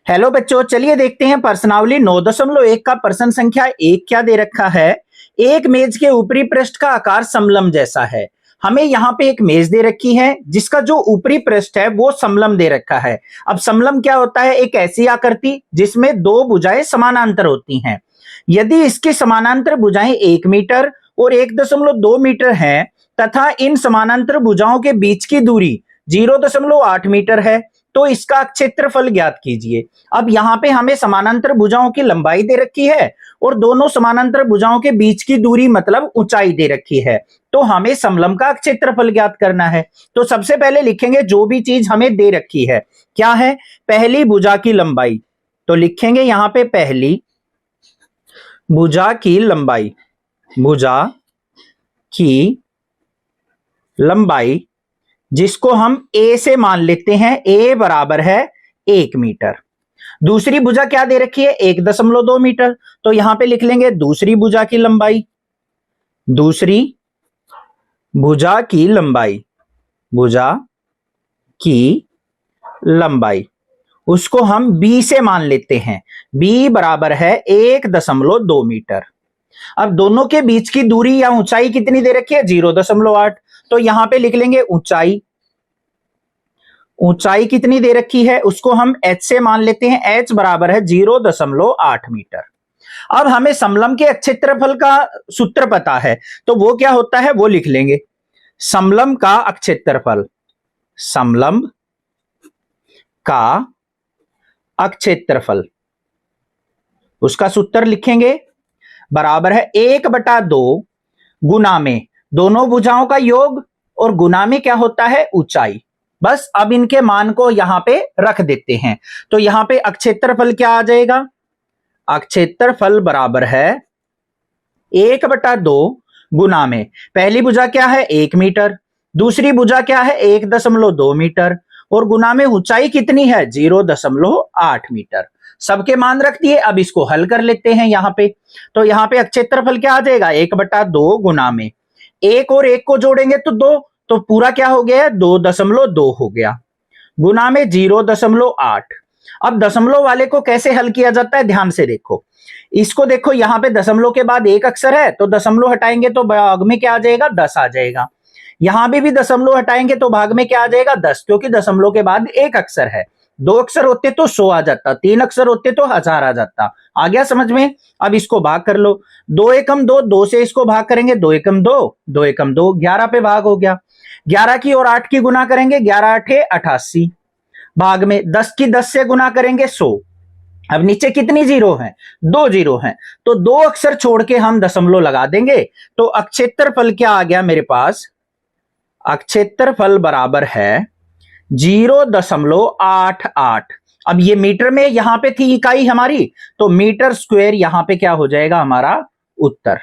Hello बच्चों, चलिए देखते हैं प्रश्नावली 9.1 का प्रश्न संख्या 1 क्या दे रखा है। एक मेज के ऊपरी पृष्ठ का आकार समलंब जैसा है। हमें यहाँ पे एक मेज दे रखी है जिसका जो ऊपरी पृष्ठ है वो समलंब दे रखा है। अब समलंब क्या होता है? एक ऐसी आकृति जिसमें दो भुजाएं समानांतर होती हैं। यदि इसकी समानांतर भुजाएं 1 मीटर और 1.2 मीटर है तथा इन समानांतर भुजाओं के बीच की दूरी 0.8 मीटर है तो इसका क्षेत्रफल ज्ञात कीजिए। अब यहाँ पे हमें समानांतर भुजाओं की लंबाई दे रखी है और दोनों समानांतर भुजाओं के बीच की दूरी मतलब ऊंचाई दे रखी है, तो हमें समलंब का क्षेत्रफल ज्ञात करना है। तो सबसे पहले लिखेंगे जो भी चीज हमें दे रखी है क्या है, पहली भुजा की लंबाई। तो लिखेंगे यहाँ पे पहली भुजा की लंबाई, भुजा की लंबाई जिसको हम ए से मान लेते हैं, ए बराबर है 1 मीटर। दूसरी भुजा क्या दे रखी है? 1.2 मीटर। तो यहां पे लिख लेंगे दूसरी भुजा की लंबाई, दूसरी भुजा की लंबाई, भुजा की लंबाई उसको हम बी से मान लेते हैं, बी बराबर है 1.2 मीटर। अब दोनों के बीच की दूरी या ऊंचाई कितनी दे रखी है? 0.8। तो यहां पे लिख लेंगे ऊंचाई, ऊंचाई कितनी दे रखी है उसको हम h से मान लेते हैं, h बराबर है 0.8 मीटर। अब हमें समलंब के क्षेत्रफल का सूत्र पता है तो वो क्या होता है वो लिख लेंगे। समलंब का क्षेत्रफल, समलंब का क्षेत्रफल उसका सूत्र लिखेंगे बराबर है 1/2 गुना में दोनों भुजाओं का योग और गुना में क्या होता है? ऊंचाई। बस अब इनके मान को यहां पे रख देते हैं तो यहां पे क्षेत्रफल क्या आ जाएगा? क्षेत्रफल बराबर है 1/2 गुना में पहली भुजा क्या है? 1 मीटर, दूसरी भुजा क्या है? 1.2 मीटर और गुना में ऊंचाई कितनी है? 0.8 मीटर। सबके मान रख दिए। अब इसको हल कर लेते हैं यहां पे। तो यहां पे क्षेत्रफल क्या आ जाएगा? 1/2 गुना में 1 और 1 को जोड़ेंगे तो 2, तो पूरा क्या हो गया? 2.2 हो गया गुना में 0.8। अब दशमलव वाले को कैसे हल किया जाता है ध्यान से देखो। इसको देखो, यहां पे दशमलव के बाद एक अक्षर है तो दशमलव हटाएंगे तो भाग में क्या आ जाएगा? 10 आ जाएगा। यहां भी दशमलव हटाएंगे तो भाग में क्या आ जाएगा? 10, क्योंकि दशमलव के बाद एक अक्षर है। 2 अक्षर होते तो 100 आ जाता, 3 अक्षर होते तो 1000 आ जाता। आ गया समझ में? अब इसको भाग कर लो, 2 एकम 2, 2 से इसको भाग करेंगे, 2 एकम 2, 2 एकम 2, 11 पे भाग हो गया। 11 की और 8 की गुना करेंगे, 11 8 88 भाग में 10 की 10 से गुना करेंगे 100। अब नीचे कितनी जीरो हैं? 2 जीरो हैं, तो 2 अक्षर छोड़ के हम दशमलव लगा देंगे तो क्षेत्रफल क्या आ गया मेरे पास? क्षेत्रफल बराबर है 0.88। अब ये मीटर में यहां पे थी इकाई हमारी, तो मीटर स्क्वायर यहां पे क्या हो जाएगा हमारा उत्तर।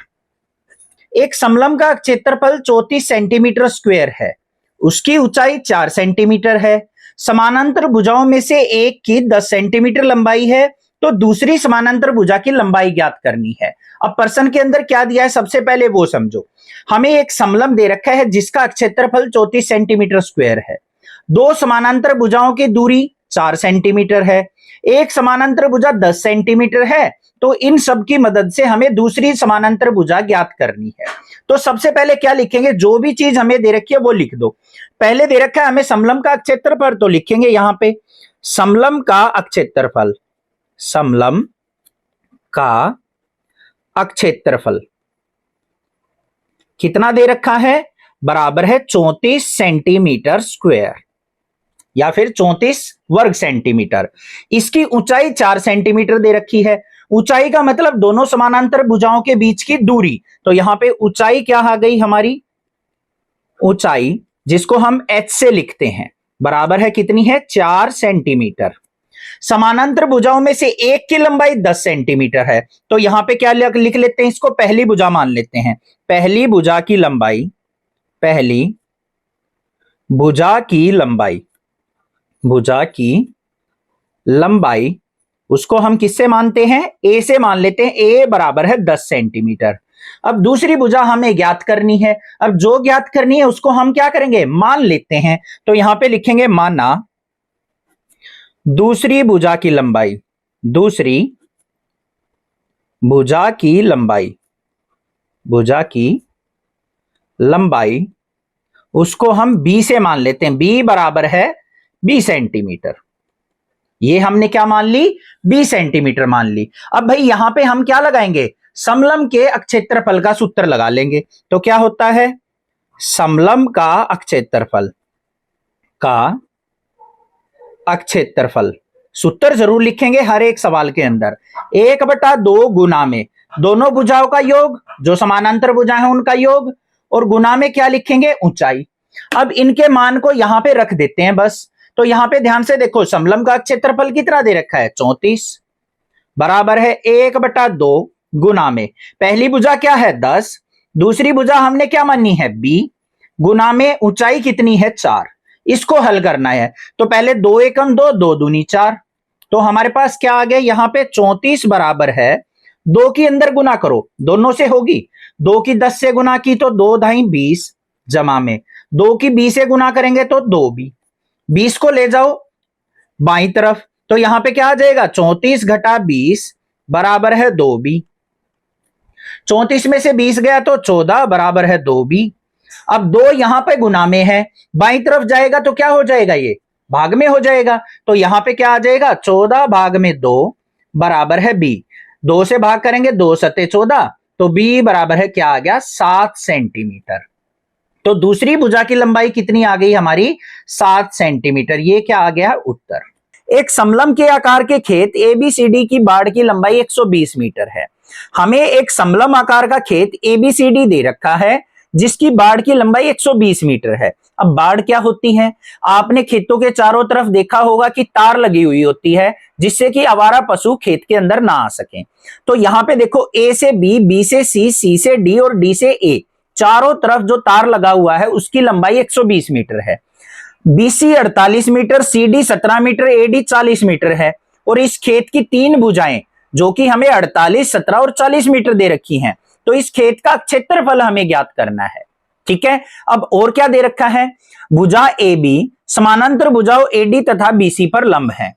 एक समलंब का क्षेत्रफल 34 सेंटीमीटर स्क्वायर है, उसकी ऊंचाई 4 सेंटीमीटर है। समानांतर भुजाओं में से एक की 10 सेंटीमीटर लंबाई है तो दूसरी समानांतर भुजा की लंबाई ज्ञात करनी है। अब प्रश्न के अंदर क्या दिया है सबसे पहले वो समझो। हमें एक समलंब दे रखा है जिसका क्षेत्रफल 34 सेंटीमीटर स्क्वायर है, दो समानांतर भुजाओं की दूरी 4 सेंटीमीटर है, एक समानांतर भुजा 10 सेंटीमीटर है, तो इन सब की मदद से हमें दूसरी समानांतर भुजा ज्ञात करनी है। तो सबसे पहले क्या लिखेंगे? जो भी चीज हमें दे रखी है वो लिख दो। पहले दे रखा है हमें समलंब का क्षेत्रफल, तो लिखेंगे यहां पे समलंब का क्षेत्रफल, समलंब का क्षेत्रफल कितना दे रखा है? बराबर है 34 सेंटीमीटर स्क्वायर या फिर 34 वर्ग सेंटीमीटर। इसकी ऊंचाई 4 सेंटीमीटर दे रखी है। ऊंचाई का मतलब दोनों समानांतर भुजाओं के बीच की दूरी, तो यहां पे ऊंचाई क्या आ गई हमारी? ऊंचाई जिसको हम h से लिखते हैं बराबर है कितनी है? 4 सेंटीमीटर। समानांतर भुजाओं में से एक की लंबाई 10 सेंटीमीटर है तो यहां पे क्या लिख लेते हैं? इसको पहली भुजा मान लेते हैं। पहली भुजा की लंबाई, पहली भुजा की लंबाई, भुजा की लंबाई उसको हम किससे मानते हैं? ए से मान लेते हैं। ए बराबर है 10 सेंटीमीटर। अब दूसरी भुजा हमें ज्ञात करनी है। अब जो ज्ञात करनी है उसको हम क्या करेंगे? मान लेते हैं। तो यहां पे लिखेंगे माना दूसरी भुजा की लंबाई, दूसरी भुजा की लंबाई, भुजा की लंबाई उसको हम b से मान लेते हैं। b बराबर है 20 सेंटीमीटर। ये हमने क्या मान ली? 20 सेंटीमीटर मान ली। अब भाई यहां पे हम क्या लगाएंगे? समलंब के अक्षेत्रफल का सूत्र लगा लेंगे। तो क्या होता है? समलंब का अक्षेत्रफल का अक्षेत्रफल, सूत्र जरूर लिखेंगे हर एक सवाल के अंदर। 1/2 गुना में दोनों भुजाओं का योग, जो समानांतर भुजा है उनका योग, और गुना में क्या लिखेंगे? ऊंचाई। अब इनके मान को यहां पे रख देते हैं बस। तो यहां पे ध्यान से देखो, समलंब का क्षेत्रफल कितना दे रखा है? 34 बराबर है 1/2 गुना में पहली भुजा क्या है? 10, दूसरी भुजा हमने क्या मानी है? b, गुना में ऊंचाई कितनी है? 4। इसको हल करना है तो पहले 2 एकम 2, 2 दूनी 4। तो हमारे पास क्या आ गया यहां पे? 34 बराबर है 2 की अंदर गुना करो, दोनों से होगी। 2 की 10 से गुना की तो 2 ढाई 20, जमा में 2 की 20 से गुना करेंगे तो 2b। 20 को ले जाओ बाईं तरफ, तो यहां पे क्या आ जाएगा? 34 घटा 20 बराबर है 2b। 34 में से 20 गया तो 14 बराबर है 2b। अब 2 यहां पे गुना में है, बाईं तरफ जाएगा तो क्या हो जाएगा? ये भाग में हो जाएगा। तो यहां पे क्या आ जाएगा? 14 भाग में 2 बराबर है b। 2 से भाग करेंगे 2 सते 14, तो b बराबर है क्या आ गया? 7 सेंटीमीटर। तो दूसरी भुजा की लंबाई कितनी आ गई हमारी? 7 सेंटीमीटर। ये क्या आ गया? उत्तर। एक समलंब के आकार के खेत ABCD की बाड़ की लंबाई 120 मीटर है। हमें एक समलंब आकार का खेत ABCD दे रखा है जिसकी बाड़ की लंबाई 120 मीटर है। अब बाड़ क्या होती है? आपने खेतों के चारों तरफ देखा होगा कि तार लगी हुई होती है जिससे कि आवारा पशु खेत के अंदर ना आ सके। तो यहां पे देखो, A से B, B से C, C से D और D से A, चारों तरफ जो तार लगा हुआ है उसकी लंबाई 120 मीटर है। BC 48 metre, CD 17 metre, AD 40 metre है। और इस खेत की 3 भुजाएं जो कि हमें 48, 17 और 40 मीटर दे रखी हैं। तो इस खेत का क्षेत्रफल हमें ज्ञात करना है। ठीक है। अब और क्या दे रखा है? भुजा AB समानांतर भुजाओं AD तथा BC पर लंब है।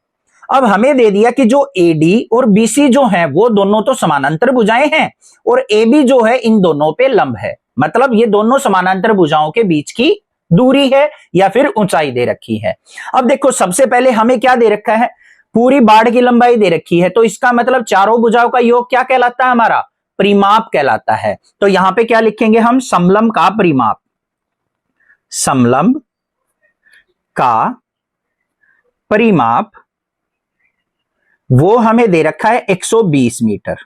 अब हमें दे दिया कि जो AD और BC जो है वो दोनों तो समानांतर भुजाएं हैं और AB जो है इन दोनों पे लंब है। मतलब ये दोनों समानांतर भुजाओं के बीच की दूरी है या फिर ऊंचाई दे रखी है। अब देखो, सबसे पहले हमें क्या दे रखा है? पूरी बाड़ की लंबाई दे रखी है। तो इसका मतलब चारों भुजाओं का योग क्या कहलाता है? हमारा परिमाप कहलाता है। तो यहां पे क्या लिखेंगे हम? समलंब का परिमाप। समलंब का परिमाप वो हमें दे रखा है 120 मीटर।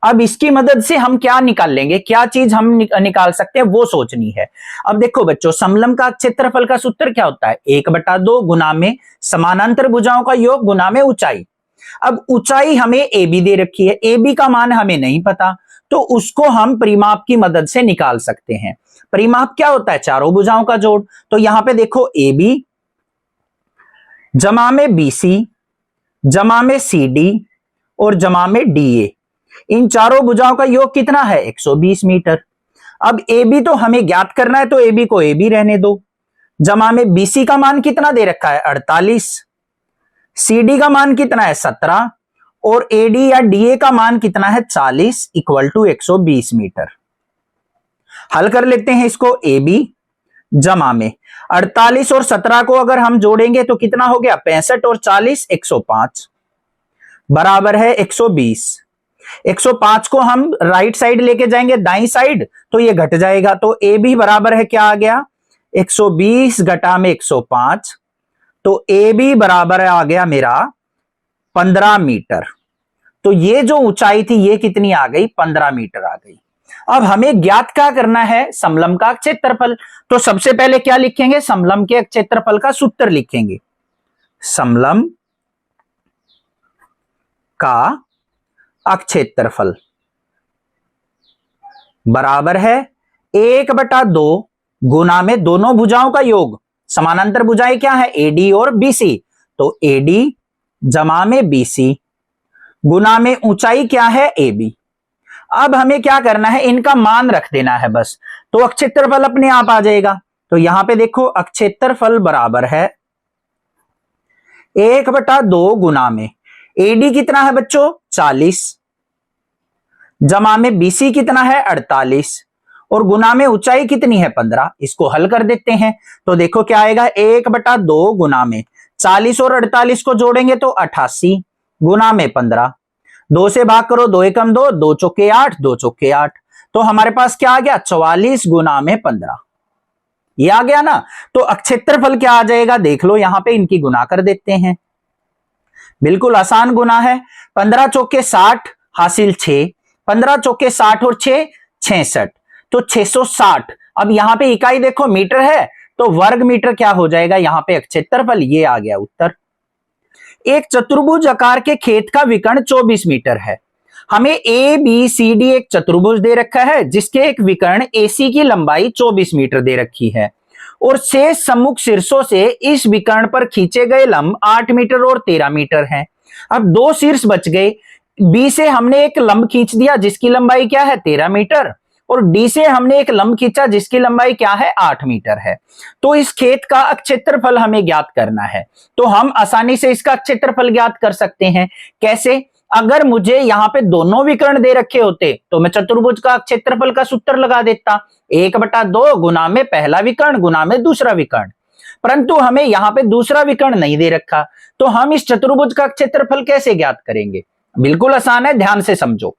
अब इसकी मदद से हम क्या निकाल लेंगे? क्या चीज हम निकाल सकते हैं वो सोचनी है। अब देखो बच्चों, समलंब का क्षेत्रफल का सूत्र क्या होता है? 1/2 गुना में समानांतर भुजाओं का योग गुना में ऊंचाई। अब ऊंचाई हमें AB दे रखी है, AB का मान हमें नहीं पता, तो उसको हम परिमाप की मदद से निकाल सकते हैं। परिमाप क्या होता है? चारों भुजाओं का जोड़। तो यहां पे देखो, AB जमा में BC जमा में CD और जमा में DA, इन चारों भुजाओं का योग कितना है? 120 मीटर। अब AB तो हमें ज्ञात करना है, तो AB को AB रहने दो। जमा में BC का मान कितना दे रखा है? 48। CD का मान कितना है? 17। और AD या DA का मान कितना है? 40 इक्वल टू 120 मीटर। हल कर लेते हैं इसको। AB जमा में 48 और 17 को अगर हम जोड़ेंगे तो कितना हो गया? 65 और 40 105 बराबर है 120। 105 को हम राइट साइड लेके जाएंगे, दाई साइड, तो ये घट जाएगा। तो AB बराबर है क्या आ गया? 120 घटा में 105, तो AB बराबर आ गया मेरा 15 मीटर। तो ये जो ऊंचाई थी ये कितनी आ गई? 15 मीटर आ गई। अब हमें ज्ञात क्या करना है? समलंब का क्षेत्रफल। तो सबसे पहले क्या लिखेंगे? समलंब के क्षेत्रफल का सूत्र लिखेंगे। समलंब का अक्षेत्रफल बराबर है 1/2 गुना में दोनों भुजाओं का योग। समानांतर भुजाएं क्या है? AD और BC, तो AD जमा में BC गुना में ऊंचाई क्या है? AB। अब हमें क्या करना है? इनका मान रख देना है बस, तो अक्षेत्रफल अपने आप आ जाएगा। तो यहां पे देखो, अक्षेत्रफल बराबर है 1/2 गुना में एडी कितना है बच्चों 40, जमा में बीसी कितना है 48 और गुना में ऊंचाई कितनी है 15। इसको हल कर देते हैं तो देखो क्या आएगा 1/2 गुना में 40 और 48 को जोड़ेंगे तो 88 गुना में 15, 2 से भाग करो 2 एकम 2, 2 चौके 8, 2 चौके 8, तो हमारे पास क्या आ गया 44 गुना में 15। ये आ गया ना। तो क्षेत्रफल क्या आ जाएगा देख लो, यहां पे इनकी गुना कर देते हैं, बिल्कुल आसान गुना है। 15 चौके 60 हासिल 6, 15 चौके 60 और 6 66, तो 660। अब यहां पे इकाई देखो मीटर है तो वर्ग मीटर क्या हो जाएगा यहां पे क्षेत्रफल। ये आ गया उत्तर। एक चतुर्भुज आकार के खेत का विकर्ण 24 मीटर है। हमें ए बी सी डी एक चतुर्भुज दे रखा है जिसके एक विकर्ण एसी की लंबाई 24 मीटर दे रखी है और शेष सम्मुख शीर्षों से इस विकर्ण पर खींचे गए लंब 8 मीटर और 13 मीटर हैं। अब दो शीर्ष बच गए, बी से हमने एक लंब खींच दिया जिसकी लंबाई क्या है 13 मीटर और डी से हमने एक लंब खींचा जिसकी लंबाई क्या है 8 मीटर है। तो इस खेत का क्षेत्रफल हमें ज्ञात करना है। तो हम आसानी से इसका क्षेत्रफल ज्ञात कर सकते हैं। कैसे? अगर मुझे यहां पे दोनों विकर्ण दे रखे होते तो मैं चतुर्भुज का क्षेत्रफल का सूत्र लगा देता, 1/2 गुना में पहला विकर्ण गुना में दूसरा विकर्ण। परंतु हमें यहाँ पे दूसरा विकर्ण नहीं दे रखा, तो हम इस चतुर्भुज का क्षेत्रफल कैसे ज्ञात करेंगे? बिल्कुल आसान है, ध्यान से समझो।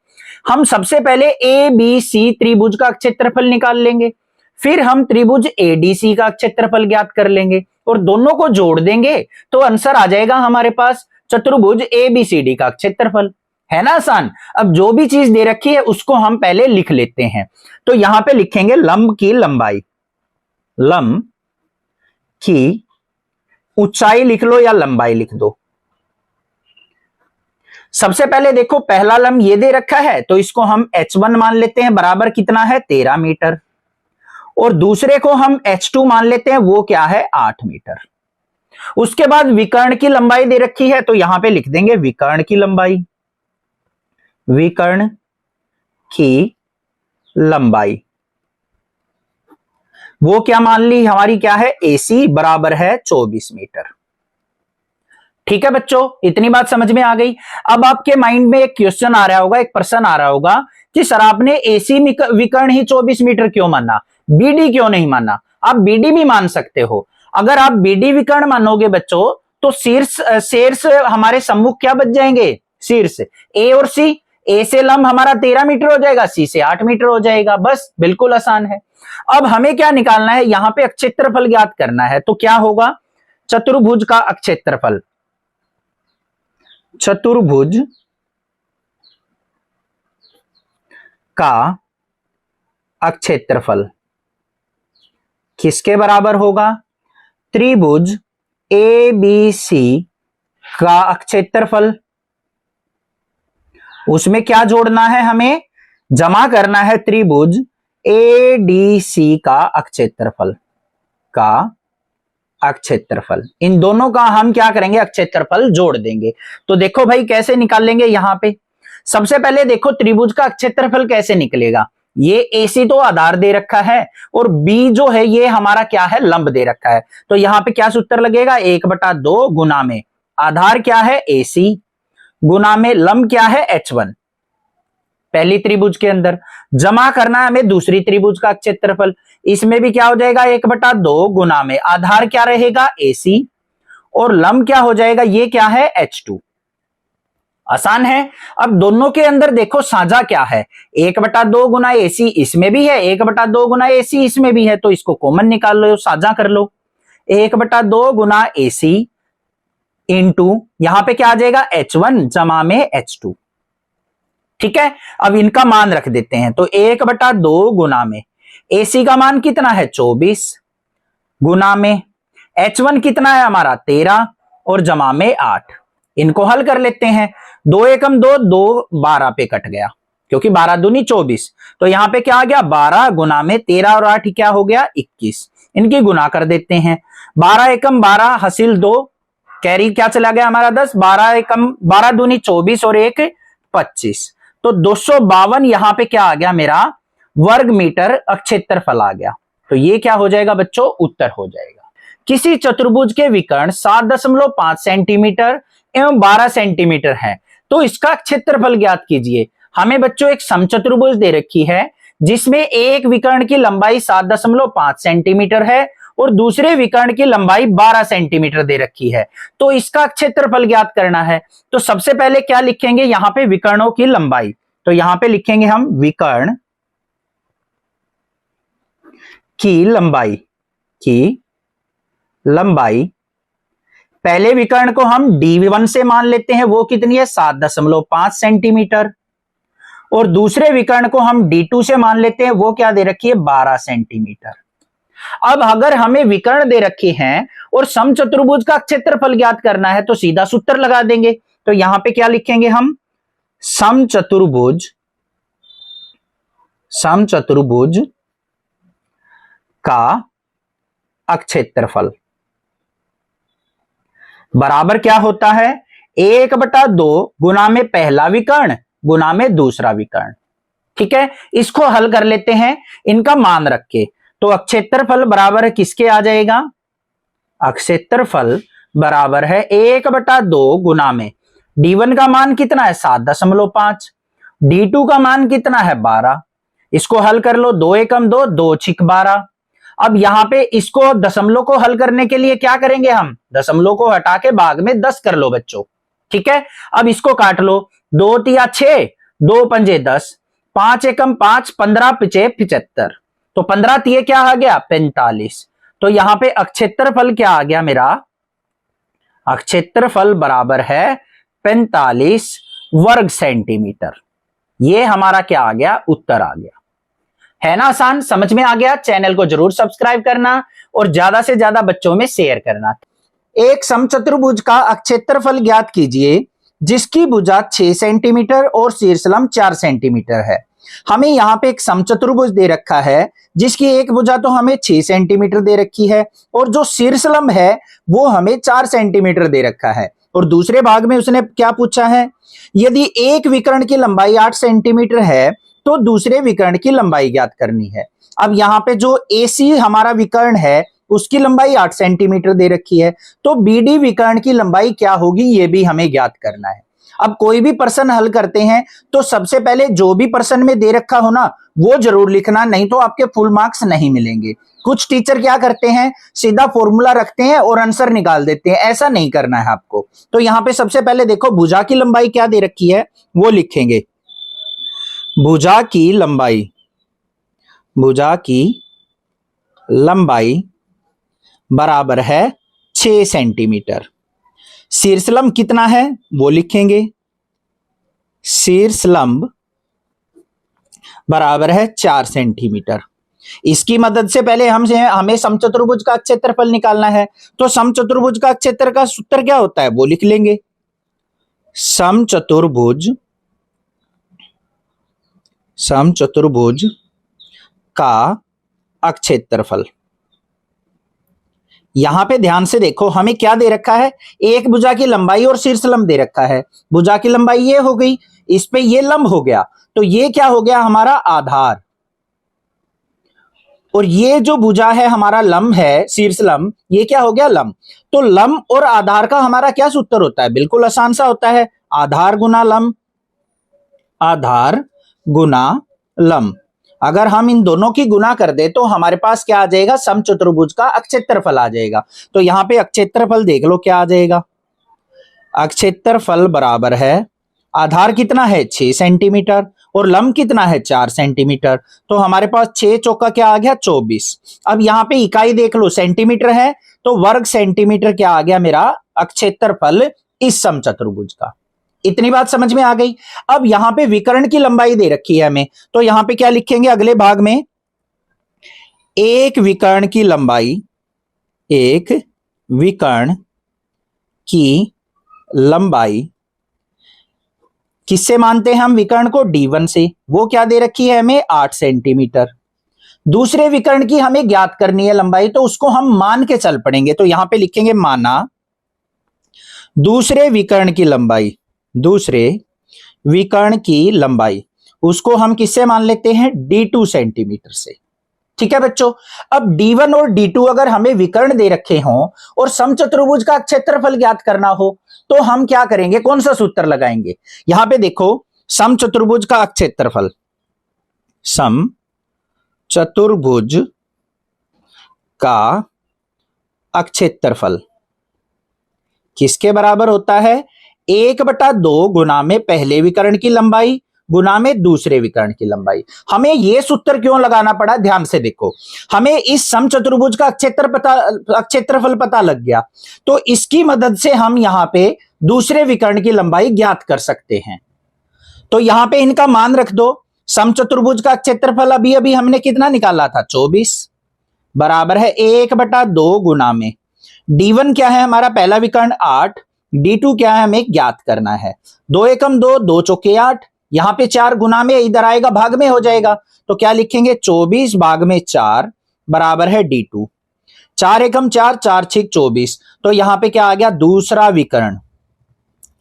हम सबसे पहले ए बी सी त्रिभुज का क्षेत्रफल निकाल लेंगे, फिर हम त्रिभुज एडीसी का क्षेत्रफल ज्ञात कर लेंगे और दोनों को जोड़ देंगे तो आंसर आ जाएगा हमारे पास चतुर्भुज एबीसीडी का क्षेत्रफल। है ना आसान? अब जो भी चीज दे रखी है उसको हम पहले लिख लेते हैं। तो यहां पे लिखेंगे लंब की लंबाई, लंब की ऊंचाई लिख लो या लंबाई लिख दो। सबसे पहले देखो पहला लंब ये दे रखा है तो इसको हम h1 मान लेते हैं, बराबर कितना है 13 मीटर, और दूसरे को हम h2 मान लेते हैं, वो क्या है 8 मीटर। उसके बाद विकर्ण की लंबाई दे रखी है तो यहां पे लिख देंगे विकर्ण की लंबाई, विकर्ण की लंबाई वो क्या मान ली हमारी क्या है AC, बराबर है 24 मीटर। ठीक है बच्चों, इतनी बात समझ में आ गई। अब आपके माइंड में एक क्वेश्चन आ रहा होगा, एक प्रश्न आ रहा होगा कि सर आपने AC विकर्ण ही 24 मीटर क्यों माना, BD क्यों नहीं माना? आप BD भी मान सकते हो। अगर आप BD विकर्ण मानोगे बच्चों तो शीर्ष हमारे सम्मुख क्या बच जाएंगे, शीर्ष A और C। A से लंब हमारा 13 मीटर हो जाएगा, C से 8 मीटर हो जाएगा, बस बिल्कुल आसान है। अब हमें क्या निकालना है, यहां पे क्षेत्रफल ज्ञात करना है। तो क्या होगा, चतुर्भुज का क्षेत्रफल, चतुर्भुज का क्षेत्रफल किसके बराबर होगा, त्रिभुज ABC का क्षेत्रफल। उसमें क्या जोड़ना है, हमें जमा करना है त्रिभुज ADC का क्षेत्रफल, का क्षेत्रफल। इन दोनों का हम क्या करेंगे, क्षेत्रफल जोड़ देंगे। तो देखो भाई कैसे निकाल लेंगे, यहां पे सबसे पहले देखो त्रिभुज का क्षेत्रफल कैसे निकलेगा। ये AC तो आधार दे रखा है और B जो है ये हमारा क्या है, लंब दे रखा है। तो यहां पे क्या सूत्र लगेगा, 1/2 गुना में आधार क्या है AC गुना में लंब क्या है H1, पहली त्रिभुज के अंदर, जमा करना है हमें दूसरी त्रिभुज का क्षेत्रफल। इसमें भी क्या हो जाएगा, 1/2 गुना में आधार क्या रहेगा AC और लंब क्या हो जाएगा, ये क्या है H2। आसान है। अब दोनों के अंदर देखो साझा क्या है, 1/2 गुना AC इसमें भी है, 1/2 गुना AC इसमें भी है, तो इसको कॉमन निकाल लो, साझा कर लो। 1/2 गुना AC इंटू यहां पे क्या आ जाएगा H1 जमा में H2। ठीक है, अब इनका मान रख देते हैं। तो 1/2 गुना में AC का मान कितना है 24 गुना में H1 कितना है हमारा 13 और जमा में 8। इनको हल कर लेते हैं, 2 एकम 2, 2 12 पे कट गया क्योंकि 12 दूनी 24। तो यहां पे क्या आ गया 12 गुना में 13 और 8 क्या हो गया 21। इनकी गुना कर देते हैं, 12 एकम 12 हासिल 2, कैरी क्या चला गया हमारा 10, 12 एकम 12 दूनी 24 और 1 25। तो 252 यहां पे क्या आ गया मेरा वर्ग मीटर क्षेत्रफल आ गया। तो ये क्या हो जाएगा बच्चों, उत्तर हो जाएगा। किसी चतुर्भुज के विकर्ण 7.5 सेंटीमीटर एवं 12 सेंटीमीटर है, तो इसका क्षेत्रफल ज्ञात कीजिए। हमें बच्चों एक समचतुर्भुज दे रखी है जिसमें एक विकर्ण की लंबाई 7.5 सेंटीमीटर है और दूसरे विकर्ण की लंबाई 12 सेंटीमीटर दे रखी है, तो इसका क्षेत्रफल ज्ञात करना है। तो सबसे पहले क्या लिखेंगे यहां पे विकर्णों की लंबाई, तो यहां पे लिखेंगे हम विकर्ण की लंबाई पहले विकर्ण को हम D1 से मान लेते हैं, वो कितनी है 7.5 सेंटीमीटर, और दूसरे विकर्ण को हम D2 से मान लेते हैं, वो क्या दे रखी है 12 सेंटीमीटर। अब अगर हमें विकर्ण दे रखे हैं और समचतुर्भुज का क्षेत्रफल ज्ञात करना है तो सीधा सूत्र लगा देंगे। तो यहां पे क्या लिखेंगे हम, समचतुर्भुज का अक्षेत्रफल बराबर क्या होता है 1/2 गुना में पहला विकर्ण गुना में दूसरा विकर्ण। ठीक है, इसको हल कर लेते हैं इनका मान रख के। तो अक्षेत्रफल बराबर किसके आ जाएगा, अक्षेत्रफल बराबर है 1/2 गुना में D1 का मान कितना है 7.5, D2 का मान कितना है 12। इसको हल कर लो, 2 एकम 2, 2 छिक 12। अब यहां पे इसको दशमलव को हल करने के लिए क्या करेंगे, हम दशमलव को हटा के भाग में 10 कर लो बच्चों। ठीक है, अब इसको काट लो, 2 तिया 6, 2 पंजे 10, 5 एकम 5, 15 पिचे 75, तो 15 तिये क्या आ गया 45। तो यहां पे अक्षेत्रफल क्या आ गया मेरा, अक्षेत्रफल बराबर है 45 वर्ग सेंटीमीटर। ये हमारा क्या आ गया, उत्तर आ गया। है ना आसान, समझ में आ गया। चैनल को जरूर सब्सक्राइब करना और ज्यादा से ज्यादा बच्चों में शेयर करना। एक समचतुर्भुज का अक्षेत्रफल ज्ञात कीजिए जिसकी भुजा 6 सेंटीमीटर और शीर्षलंब 4 सेंटीमीटर है। हमें यहाँ पे एक समचतुर्भुज दे रखा है जिसकी एक भुजा तो हमें 6 सेंटीमीटर दे रखी है और जो शीर्षलंब है वो हमें 4 सेंटीमीटर दे रखा है, और दूसरे भाग में उसने क्या पूछा है, यदि एक विकर्ण की लंबाई 8 सेंटीमीटर है तो दूसरे विकर्ण की लंबाई ज्ञात करनी है। अब यहाँ पे जो AC हमारा विकर्ण है उसकी लंबाई 8 सेंटीमीटर दे रखी है, तो BD विकर्ण की लंबाई क्या होगी ये भी हमें ज्ञात करना है। अब कोई भी प्रश्न हल करते हैं तो सबसे पहले जो भी प्रश्न में दे रखा हो ना वो जरूर लिखना, नहीं तो आपके फुल मार्क्स नहीं मिलेंगे। कुछ टीचर क्या करते हैं, सीधा फॉर्मूला रखते हैं और आंसर निकाल देते हैं, ऐसा नहीं करना है आपको। तो यहाँ पे सबसे पहले देखो भुजा की लंबाई क्या दे रखी है वो लिखेंगे। भुजा की लंबाई बराबर है 6 सेंटीमीटर। शीर्षलंब कितना है वो लिखेंगे, शीर्षलंब बराबर है 4 सेंटीमीटर। इसकी मदद से पहले हमें समचतुर्भुज का क्षेत्रफल निकालना है, तो समचतुर्भुज का क्षेत्र का सूत्र क्या होता है वो लिख लेंगे। समचतुर्भुज का अक्षेत्रफल। यहां पे ध्यान से देखो हमें क्या दे रखा है, एक भुजा की लंबाई और शीर्षलंब दे रखा है। भुजा की लंबाई ये हो गई, इस पे ये लंब हो गया, तो ये क्या हो गया हमारा आधार, और ये जो भुजा है हमारा लंब है शीर्षलंब, ये क्या हो गया लंब। तो लंब और आधार का हमारा क्या सूत्र होता है, बिल्कुल आसान सा होता है, आधार गुना लंब, आधार गुना लंब। अगर हम इन दोनों की गुना कर दे तो हमारे पास क्या आ जाएगा, समचतुर्भुज का अक्षेत्रफल आ जाएगा। तो यहां पे अक्षेत्रफल देख लो क्या आ जाएगा, अक्षेत्रफल बराबर है, आधार कितना है 6 सेंटीमीटर और लंब कितना है 4 सेंटीमीटर, तो हमारे पास 6 चौका क्या आ गया 24। अब यहाँ पे इकाई देख लो सेंटीमीटर है, तो वर्ग सेंटीमीटर क्या आ गया मेरा अक्षेत्रफल इस समचतुर्भुज का। इतनी बात समझ में आ गई। अब यहां पे विकर्ण की लंबाई दे रखी है हमें, तो यहां पे क्या लिखेंगे अगले भाग में, एक विकर्ण की लंबाई, एक विकर्ण की लंबाई किससे मानते हैं हम विकर्ण को, D1 से, वो क्या दे रखी है हमें 8 सेंटीमीटर। दूसरे विकर्ण की हमें ज्ञात करनी है लंबाई, तो उसको हम मान के चल पड़ेंगे, तो यहां पे लिखेंगे माना दूसरे विकर्ण की लंबाई, दूसरे विकर्ण की लंबाई उसको हम किससे मान लेते हैं D2 सेंटीमीटर से। ठीक है बच्चों। अब D1 और D2 अगर हमें विकर्ण दे रखे हों और समचतुर्भुज का क्षेत्रफल ज्ञात करना हो तो हम क्या करेंगे, कौन सा सूत्र लगाएंगे? यहां पे देखो, समचतुर्भुज का क्षेत्रफल, समचतुर्भुज का क्षेत्रफल किसके बराबर होता है? 1/2 गुना में पहले विकर्ण की लंबाई गुना में दूसरे विकर्ण की लंबाई। हमें यह सूत्र क्यों लगाना पड़ा? ध्यान से देखो, हमें इस समचतुर्भुज का क्षेत्रफल पता लग गया, तो इसकी मदद से हम यहां पे दूसरे विकर्ण की लंबाई ज्ञात कर सकते हैं। तो यहां पे इनका मान रख दो। समचतुर्भुज का क्षेत्रफल अभी अभी हमने कितना निकाला था? 24 बराबर है 1/2 गुना में D1 क्या है हमारा पहला विकर्ण 8, D2 क्या है हमें ज्ञात करना है। 2 एकम 2, 2 चौके 8, यहां पे 4 गुना में, इधर आएगा भाग में हो जाएगा, तो क्या लिखेंगे? 24 भाग में 4 बराबर है D2। 4 एकम 4, 4 छीक 24, तो यहां पे क्या आ गया? दूसरा विकर्ण।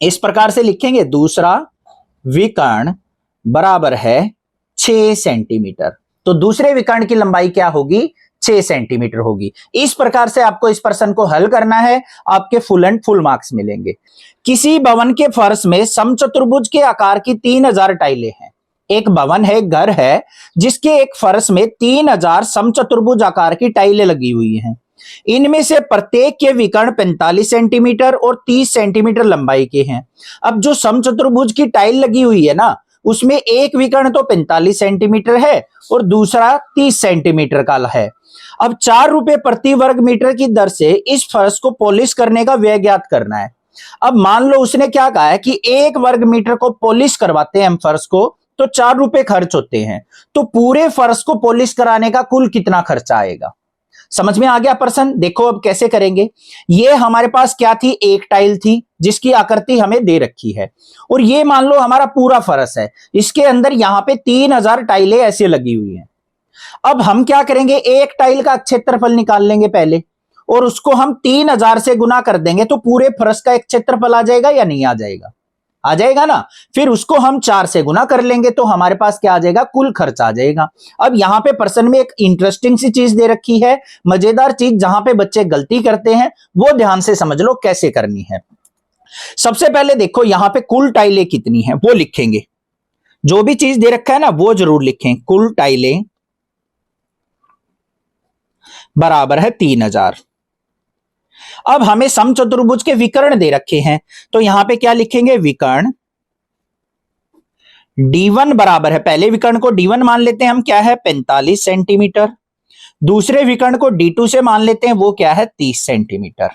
इस प्रकार से लिखेंगे, दूसरा विकर्ण बराबर है 6 सेंटीमीटर। तो दूसरे विकर्ण की लंबाई क्या होगी? 6 सेंटीमीटर होगी। इस प्रकार से आपको इस प्रश्न को हल करना है, आपके फुल एंड फुल मार्क्स मिलेंगे। किसी भवन के फर्श में समचतुर्भुज के आकार की 3000 टाइलें हैं। एक भवन है, घर है, जिसके एक फर्श में 3000 समचतुर्भुज आकार की टाइलें लगी हुई हैं। इनमें से प्रत्येक के विकर्ण 45 सेंटीमीटर और 30 सेंटीमीटर लंबाई के हैं। अब जो समचतुर्भुज की टाइल लगी हुई है ना, उसमें एक विकर्ण तो 45 सेंटीमीटर है और दूसरा 30 सेंटीमीटर का है। अब 4 रुपए प्रति वर्ग मीटर की दर से इस फर्श को पॉलिश करने का व्यय ज्ञात करना है। अब मान लो उसने क्या कहा है कि 1 वर्ग मीटर को पॉलिश करवाते हैं हम फर्श को, तो 4 रुपए खर्च होते हैं। तो पूरे फर्श को पॉलिश कराने का कुल कितना खर्चा आएगा? समझ में आ गया प्रश्न? देखो अब कैसे करेंगे। ये हमारे पास क्या थी? एक टाइल थी जिसकी आकृति हमें दे रखी है, और ये मान लो हमारा पूरा फर्श है, इसके अंदर यहां पे 3000 टाइलें ऐसे लगी हुई हैं। अब हम क्या करेंगे? एक टाइल का क्षेत्रफल निकाल लेंगे पहले, और उसको हम 3000 से गुना कर देंगे, तो पूरे फर्श का एक क्षेत्रफल आ जाएगा या नहीं आ जाएगा? आ जाएगा ना। फिर उसको हम 4 से गुना कर लेंगे, तो हमारे पास क्या आ जाएगा? कुल खर्च आ जाएगा। अब यहां पे प्रश्न में एक इंटरेस्टिंग सी चीज दे रखी है, मजेदार चीज, जहां पे बच्चे गलती करते हैं वो ध्यान से समझ लो कैसे करनी है। सबसे पहले देखो, यहां पे कुल टाइलें कितनी है वो लिखेंगे। जो भी चीज दे रखा है ना वो जरूर लिखें। कुल टाइलें बराबर है 3000। अब हमें समचतुर्भुज के विकर्ण दे रखे हैं, तो यहां पे क्या लिखेंगे? विकर्ण D1 बराबर है, पहले विकर्ण को D1 मान लेते हैं हम, क्या है? 45 सेंटीमीटर। दूसरे विकर्ण को D2 से मान लेते हैं, वो क्या है? 30 सेंटीमीटर।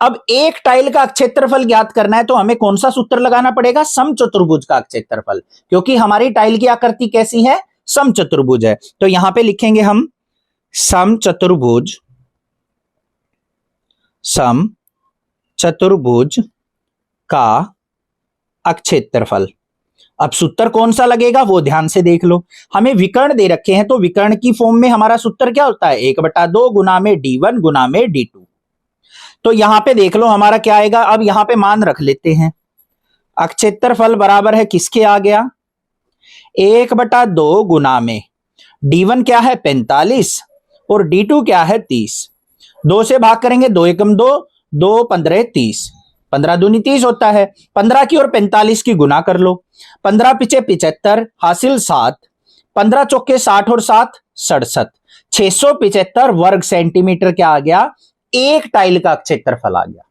अब एक टाइल का क्षेत्रफल ज्ञात करना है, तो हमें कौन सा सूत्र लगाना पड़ेगा? समचतुर्भुज का क्षेत्रफल, क्योंकि हमारी टाइल की आकृति कैसी है? समचतुर्भुज है। तो यहां पे लिखेंगे हम समचतुर्भुज का क्षेत्रफल। अब सूत्र कौन सा लगेगा वो ध्यान से देख लो। हमें विकर्ण दे रखे हैं, तो विकर्ण की फॉर्म में हमारा सूत्र क्या होता है? 1/2 गुना में D1 गुना में D2। तो यहां पे देख लो हमारा क्या आएगा। अब यहां पे मान रख लेते हैं। क्षेत्रफल बराबर है किसके आ गया? 1/2 गुना में D1 क्या है? 45 और D2 क्या है? 30। 2 से भाग करेंगे, 2 एकम 2, 2 15 30, 15 दूनी 30 होता है। 15 की और 45 की गुना कर लो। 15 पिछे 75 हासिल 7, 15 चौके 60 और 7 67, 675 वर्ग सेंटीमीटर क्या आ गया? एक टाइल का क्षेत्रफल आ गया।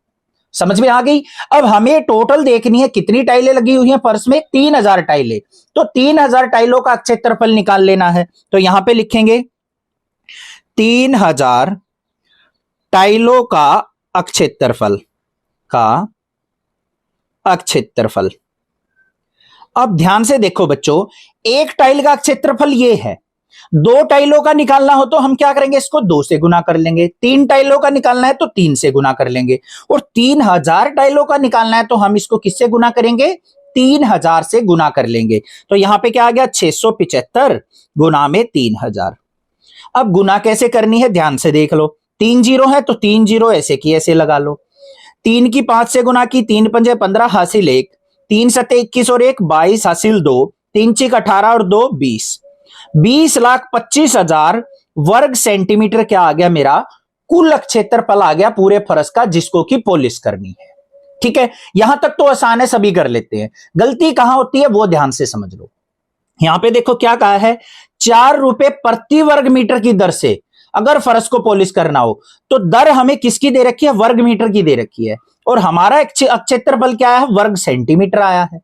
समझ में आ गई? अब हमें टोटल देखनी है कितनी टाइलें लगी हुई हैं फर्श में? 3000 टाइलें। तो 3000 टाइलों का क्षेत्रफल निकाल लेना है, तो यहां पे लिखेंगे 3000 टाइलों का क्षेत्रफल। अब ध्यान से देखो बच्चों, एक टाइल का क्षेत्रफल ये है। 2 टाइलों का निकालना हो तो हम क्या करेंगे? इसको 2 से गुना कर लेंगे। 3 टाइलों का निकालना है तो 3 से गुना कर लेंगे, और 3000 टाइलों का निकालना है तो हम इसको किससे गुना करेंगे? 3000 से गुना कर लेंगे। तो यहां पे क्या आ गया? 675 गुना में 3000। अब गुना कैसे करनी है ध्यान से देख लो। 3 जीरो है तो 3 जीरो ऐसे की ऐसे लगा लो। 3 की 5 से गुना की, 3 पंजे 15 हासिल 1, 3 सत्ते 21 और 1 22 हासिल 2, 3 चिक 18 और 2 20, 20,25,000 वर्ग सेंटीमीटर क्या आ गया मेरा कुल क्षेत्रफल आ गया पूरे फर्श का जिसको कि पॉलिश करनी है। ठीक है, यहां तक तो आसान है, सभी कर लेते हैं। गलती कहां होती है वो ध्यान से समझ लो। यहां पे देखो क्या कहा है, 4 रुपए प्रति वर्ग मीटर की दर से अगर फर्श को पॉलिश करना हो तो दर हमें किसकी दे रखी है, वर्ग मीटर की दे रखी है, और हमारा क्षेत्रफल क्या है, वर्ग सेंटीमीटर आया है।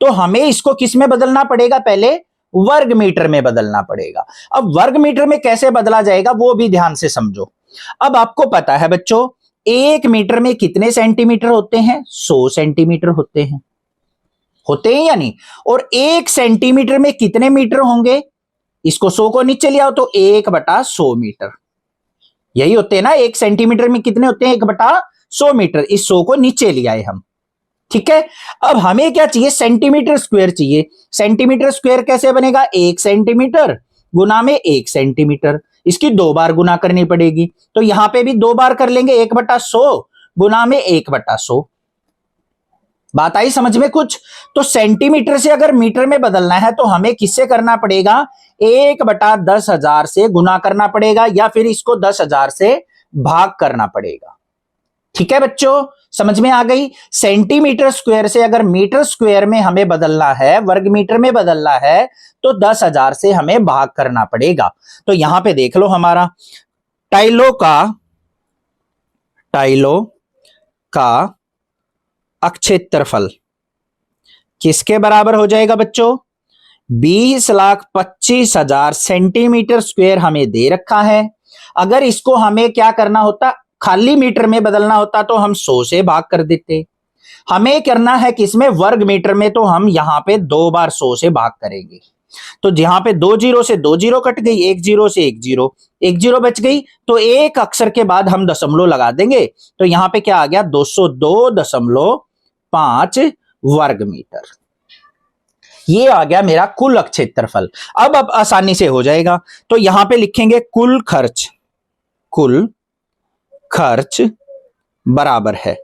तो हमें इसको किस में बदलना पड़ेगा, पहले वर्ग मीटर में बदलना पड़ेगा। अब वर्ग मीटर में कैसे बदला जाएगा वो भी ध्यान से समझो। अब आपको पता है बच्चों, 1 मीटर में कितने सेंटीमीटर होते हैं, 100 सेंटीमीटर होते हैं या नहीं, और 1 सेंटीमीटर में कितने मीटर होंगे, इसको 100 को नीचे ले आओ तो 1/100 मीटर, यही होते हैं ना। 1 सेंटीमीटर में कितने होते हैं, 1/100 मीटर। इस 100 को नीचे ले आए हम। ठीक है, अब हमें क्या चाहिए, सेंटीमीटर स्क्वायर चाहिए। सेंटीमीटर स्क्वायर कैसे बनेगा, 1 सेंटीमीटर गुना में 1 सेंटीमीटर, इसकी 2 बार गुना करनी पड़ेगी। तो यहां पे भी 2 बार कर लेंगे, 1/100 गुना में 1/100। बात आई समझ में कुछ। तो सेंटीमीटर से अगर मीटर में बदलना है तो हमें किससे करना पड़ेगा, 1/10,000 से गुना करना पड़ेगा, या फिर इसको 10,000 से भाग करना पड़ेगा। ठीक है बच्चों, समझ में आ गई। सेंटीमीटर स्क्वायर से अगर मीटर स्क्वायर में हमें बदलना है, वर्ग मीटर में बदलना है, तो 10,000 से हमें भाग करना पड़ेगा। तो यहां पे देख लो, हमारा टाइलों का क्षेत्रफल किसके बराबर हो जाएगा बच्चों, 20,25,000 सेंटीमीटर स्क्वायर हमें दे रखा है। अगर इसको हमें क्या करना होता, खाली मीटर में बदलना होता तो हम 100 से भाग कर देते। हमें करना है किसमें, वर्ग मीटर में, तो हम यहां पे 2 बार 100 से भाग करेंगे। तो जहां पे 2 जीरो से 2 जीरो कट गई, 1 जीरो से 1 जीरो, 1 जीरो बच गई, तो एक अक्षर के बाद हम दशमलव लगा देंगे। तो यहां पे क्या आ गया, 202.5 वर्ग मीटर। ये आ गया मेरा कुल क्षेत्रफल। अब आसानी से हो जाएगा। तो यहां पे लिखेंगे कुल खर्च बराबर है,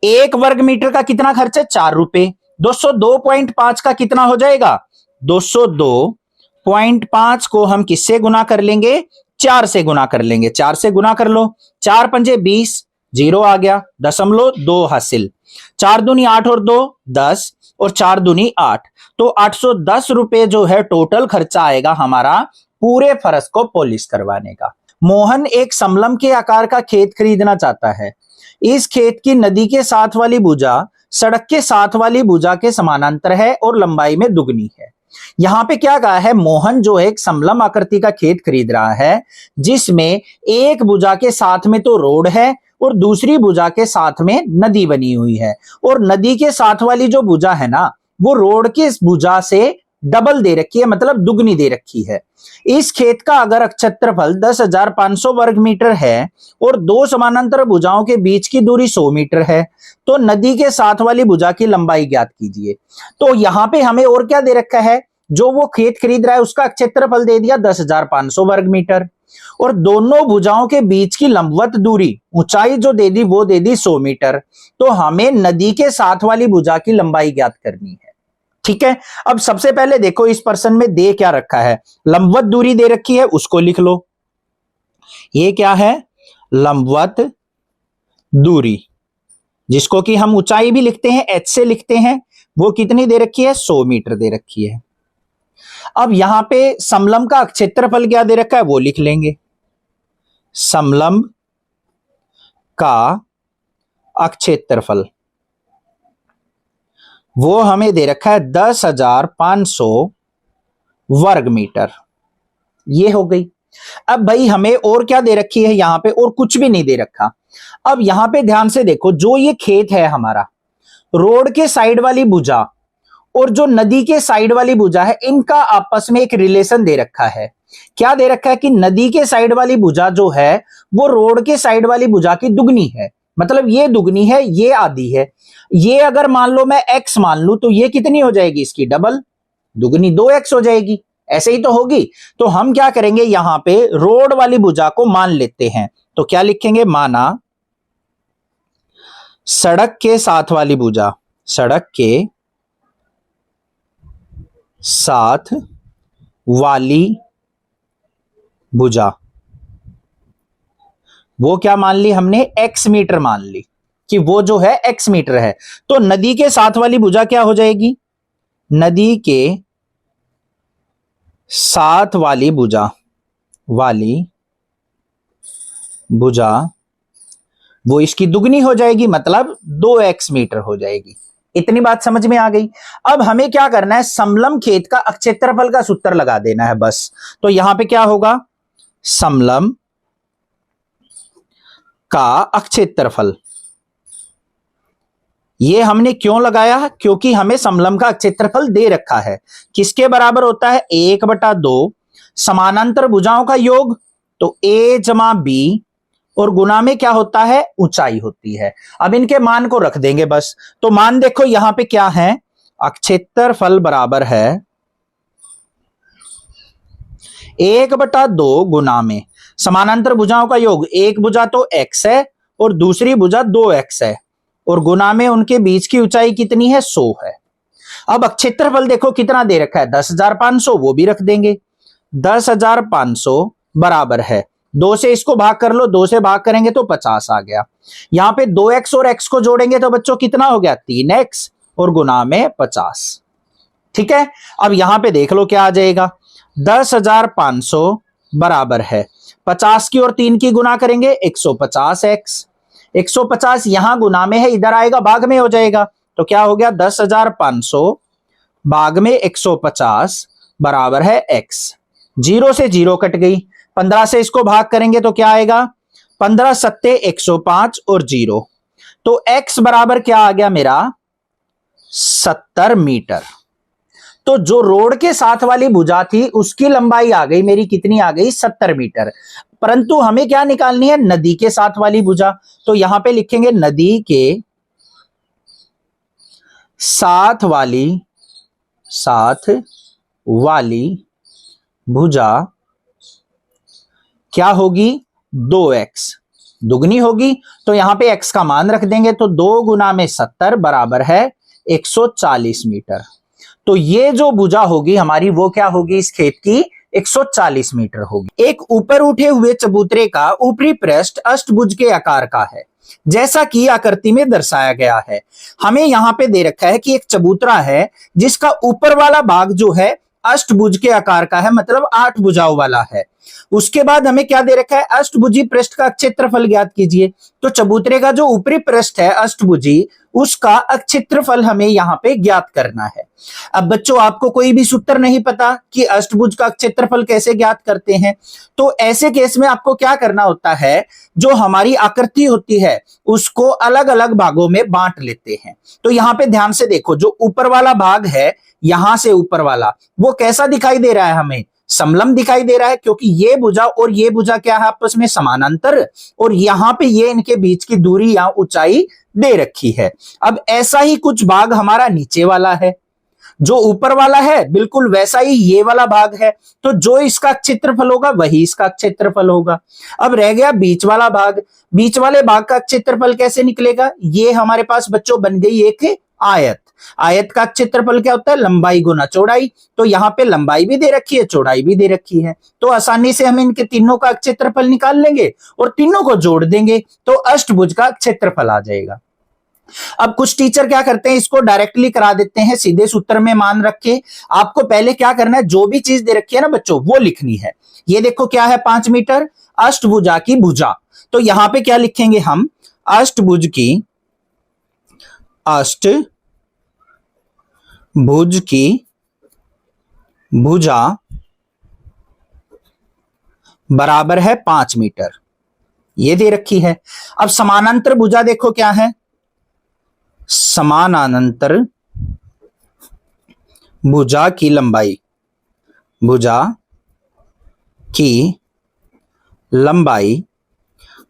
1 वर्ग मीटर का कितना खर्च है, 4 रुपए। 202.5 का कितना हो जाएगा, 202.5 को हम किससे गुना कर लेंगे, 4 से गुना कर लेंगे। 4 से गुना कर लो, 4 पंजे 20, जीरो आ गया, 0.2 हासिल। 4 दूनी 8 और 2 10, और 4 दूनी 8, तो 810 रुपए जो है टोटल खर्चा आएगा हमारा पूरे फर्श को पॉलिश करवाने का। मोहन एक समलंब के आकार का खेत खरीदना चाहता है। इस खेत की नदी के साथ वाली भुजा सड़क के साथ वाली भुजा के समानांतर है और लंबाई में दुगनी है। यहां पे क्या कहा है, मोहन जो एक समलंब आकृति का खेत खरीद रहा है जिसमें एक भुजा के साथ में तो रोड है और दूसरी भुजा के साथ में नदी बनी हुई है, और नदी के साथ वाली जो भुजा है ना वो रोड की भुजा से डबल दे रखी है, मतलब दुगनी दे रखी है। इस खेत का अगर क्षेत्रफल 10,500 वर्ग मीटर है और दो समानांतर भुजाओं के बीच की दूरी 100 मीटर है, तो नदी के साथ वाली भुजा की लंबाई ज्ञात कीजिए। तो यहां पे हमें और क्या दे रखा है, जो वो खेत खरीद रहा है उसका क्षेत्रफल दे दिया 10,500 वर्ग मीटर, और दोनों भुजाओं के बीच की लंबवत दूरी ऊंचाई जो दे दी वो दे दी 100 मीटर। तो हमें नदी के साथ वाली भुजा की लंबाई ज्ञात करनी है। ठीक है, अब सबसे पहले देखो इस प्रश्न में दे क्या रखा है, लंबवत दूरी दे रखी है, उसको लिख लो। ये क्या है, लंबवत दूरी, जिसको कि हम ऊंचाई भी लिखते हैं, h से लिखते हैं, वो कितनी दे रखी है, 100 मीटर दे रखी है। अब यहां पे समलंब का क्षेत्रफल क्या दे रखा है वो लिख लेंगे। समलंब का क्षेत्रफल वो हमें दे रखा है 10,500 वर्ग मीटर, ये हो गई। अब भाई हमें और क्या दे रखी है, यहां पे और कुछ भी नहीं दे रखा। अब यहां पे ध्यान से देखो, जो ये खेत है हमारा, रोड के साइड वाली भुजा और जो नदी के साइड वाली भुजा है, इनका आपस में एक रिलेशन दे रखा है। क्या दे रखा है कि नदी के साइड वाली भुजा जो है वो रोड के साइड वाली भुजा की दुगनी है, मतलब ये दुगनी है, ये आधी है। ये अगर मान लो मैं x मान लू तो ये कितनी हो जाएगी, इसकी डबल, दुगनी 2x हो जाएगी, ऐसे ही तो होगी। तो हम क्या करेंगे, यहां पे रोड वाली भुजा को मान लेते हैं। तो क्या लिखेंगे, माना सड़क के साथ वाली भुजा, सड़क के साथ वाली भुजा, वो क्या मान ली हमने, x मीटर मान ली कि वो जो है x मीटर है। तो नदी के साथ वाली भुजा क्या हो जाएगी, नदी के साथ वाली भुजा वो इसकी दुगनी हो जाएगी, मतलब 2x मीटर हो जाएगी। इतनी बात समझ में आ गई। अब हमें क्या करना है, समलम खेत का अक्षेत्रफल का सूत्र लगा देना है बस। तो यहां पे क्या होगा, समलम का अक्षेत्रफल, ये हमने क्यों लगाया, क्योंकि हमें समलम का क्षेत्रफल दे रखा है। किसके बराबर होता है, 1/2 समानांतर भुजाओं का योग, तो a जमा b, और गुना में क्या होता है, ऊंचाई होती है। अब इनके मान को रख देंगे बस। तो मान देखो यहां पे क्या है, अक्षेत्रफल बराबर है 1/2 गुना में समानांतर भुजाओं का योग, एक भुजा तो x है और दूसरी भुजा 2x है, और गुना में उनके बीच की ऊंचाई कितनी है, 100 है। अब क्षेत्रफल देखो कितना दे रखा है, 10,500, वो भी रख देंगे। 10,500 बराबर है, 2 से इसको भाग कर लो, 2 से भाग करेंगे तो 50 आ गया। यहां पे 2x और x को जोड़ेंगे तो बच्चों कितना हो गया, 3x, और गुना में 50। ठीक है, अब यहां पे देख लो क्या आ जाएगा, 10,500 बराबर है 50 की और 3 की गुना करेंगे 150x, 150 यहां गुना में है, इधर आएगा भाग में हो जाएगा। तो क्या हो गया, 10,500 भाग में 150 बराबर है x। 0 से 0 कट गई, 15 से इसको भाग करेंगे तो क्या आएगा, 15 सत्ते 105 और 0, तो x बराबर क्या आ गया मेरा, 70 मीटर। तो जो रोड के साथ वाली भुजा थी उसकी लंबाई आ गई मेरी, कितनी आ गई, 70 मीटर। परंतु हमें क्या निकालनी है, नदी के साथ वाली भुजा। तो यहां पे लिखेंगे नदी के साथ वाली भुजा क्या होगी, 2x, दुगनी होगी। तो यहां पे x का मान रख देंगे, तो 2 गुना में 70 बराबर है 140 मीटर। तो ये जो भुजा होगी हमारी वो क्या होगी, इस खेत की 140 मीटर होगी। एक ऊपर उठे हुए चबूतरे का ऊपरी पृष्ठ अष्टभुज के आकार का है, जैसा कि आकृति में दर्शाया गया है। हमें यहां पे दे रखा है कि एक चबूतरा है जिसका ऊपर वाला भाग जो है अष्टभुज के आकार का है, मतलब 8 भुजाओं वाला है। उसके बाद हमें क्या दे रखा है, अष्टभुजी पृष्ठ का क्षेत्रफल ज्ञात कीजिए। तो चबूतरे का जो ऊपरी पृष्ठ है अष्टभुजी, उसका क्षेत्रफल हमें यहां पे ज्ञात करना है। अब बच्चों आपको कोई भी सूत्र नहीं पता कि अष्टभुज का क्षेत्रफल कैसे ज्ञात करते हैं, तो ऐसे केस में आपको क्या करना होता है, जो हमारी आकृति होती है उसको अलग अलग भागों में बांट लेते हैं। तो यहां पे ध्यान से देखो, जो ऊपर वाला भाग है, यहां से ऊपर वाला, वो कैसा दिखाई दे रहा है, हमें समलम दिखाई दे रहा है, क्योंकि ये भुजा और ये भुजा क्या है, आपस में समानांतर, और यहां पे ये इनके बीच की दूरी या ऊंचाई दे रखी है। अब ऐसा ही कुछ भाग हमारा नीचे वाला है, जो ऊपर वाला है बिल्कुल वैसा ही ये वाला भाग है, तो जो इसका क्षेत्रफल होगा वही इसका क्षेत्रफल होगा। अब रह गया बीच वाला भाग, बीच वाले भाग का क्षेत्रफल कैसे निकलेगा, ये हमारे पास बच्चों बन गई एक आयत। आयत का क्षेत्रफल क्या होता है, लंबाई गुना चौड़ाई। तो यहाँ पे लंबाई भी दे रखी है, चौड़ाई भी दे रखी है, तो आसानी से हम इनके तीनों का क्षेत्रफल निकाल लेंगे और तीनों को जोड़ देंगे तो अष्टभुज का क्षेत्रफल आ जाएगा। अब कुछ टीचर क्या करते हैं, इसको डायरेक्टली करा देते हैं सीधे सूत्र में मान रख के। आपको पहले क्या करना है, जो भी चीज दे रखी है ना बच्चों वो लिखनी है। ये देखो क्या है, 5 मीटर अष्टभुजा की भुजा। तो यहां पे क्या लिखेंगे हम, अष्टभुज की भुजा बराबर है 5 मीटर, ये दे रखी है। अब समानांतर भुजा देखो क्या है, समानांतर भुजा की लंबाई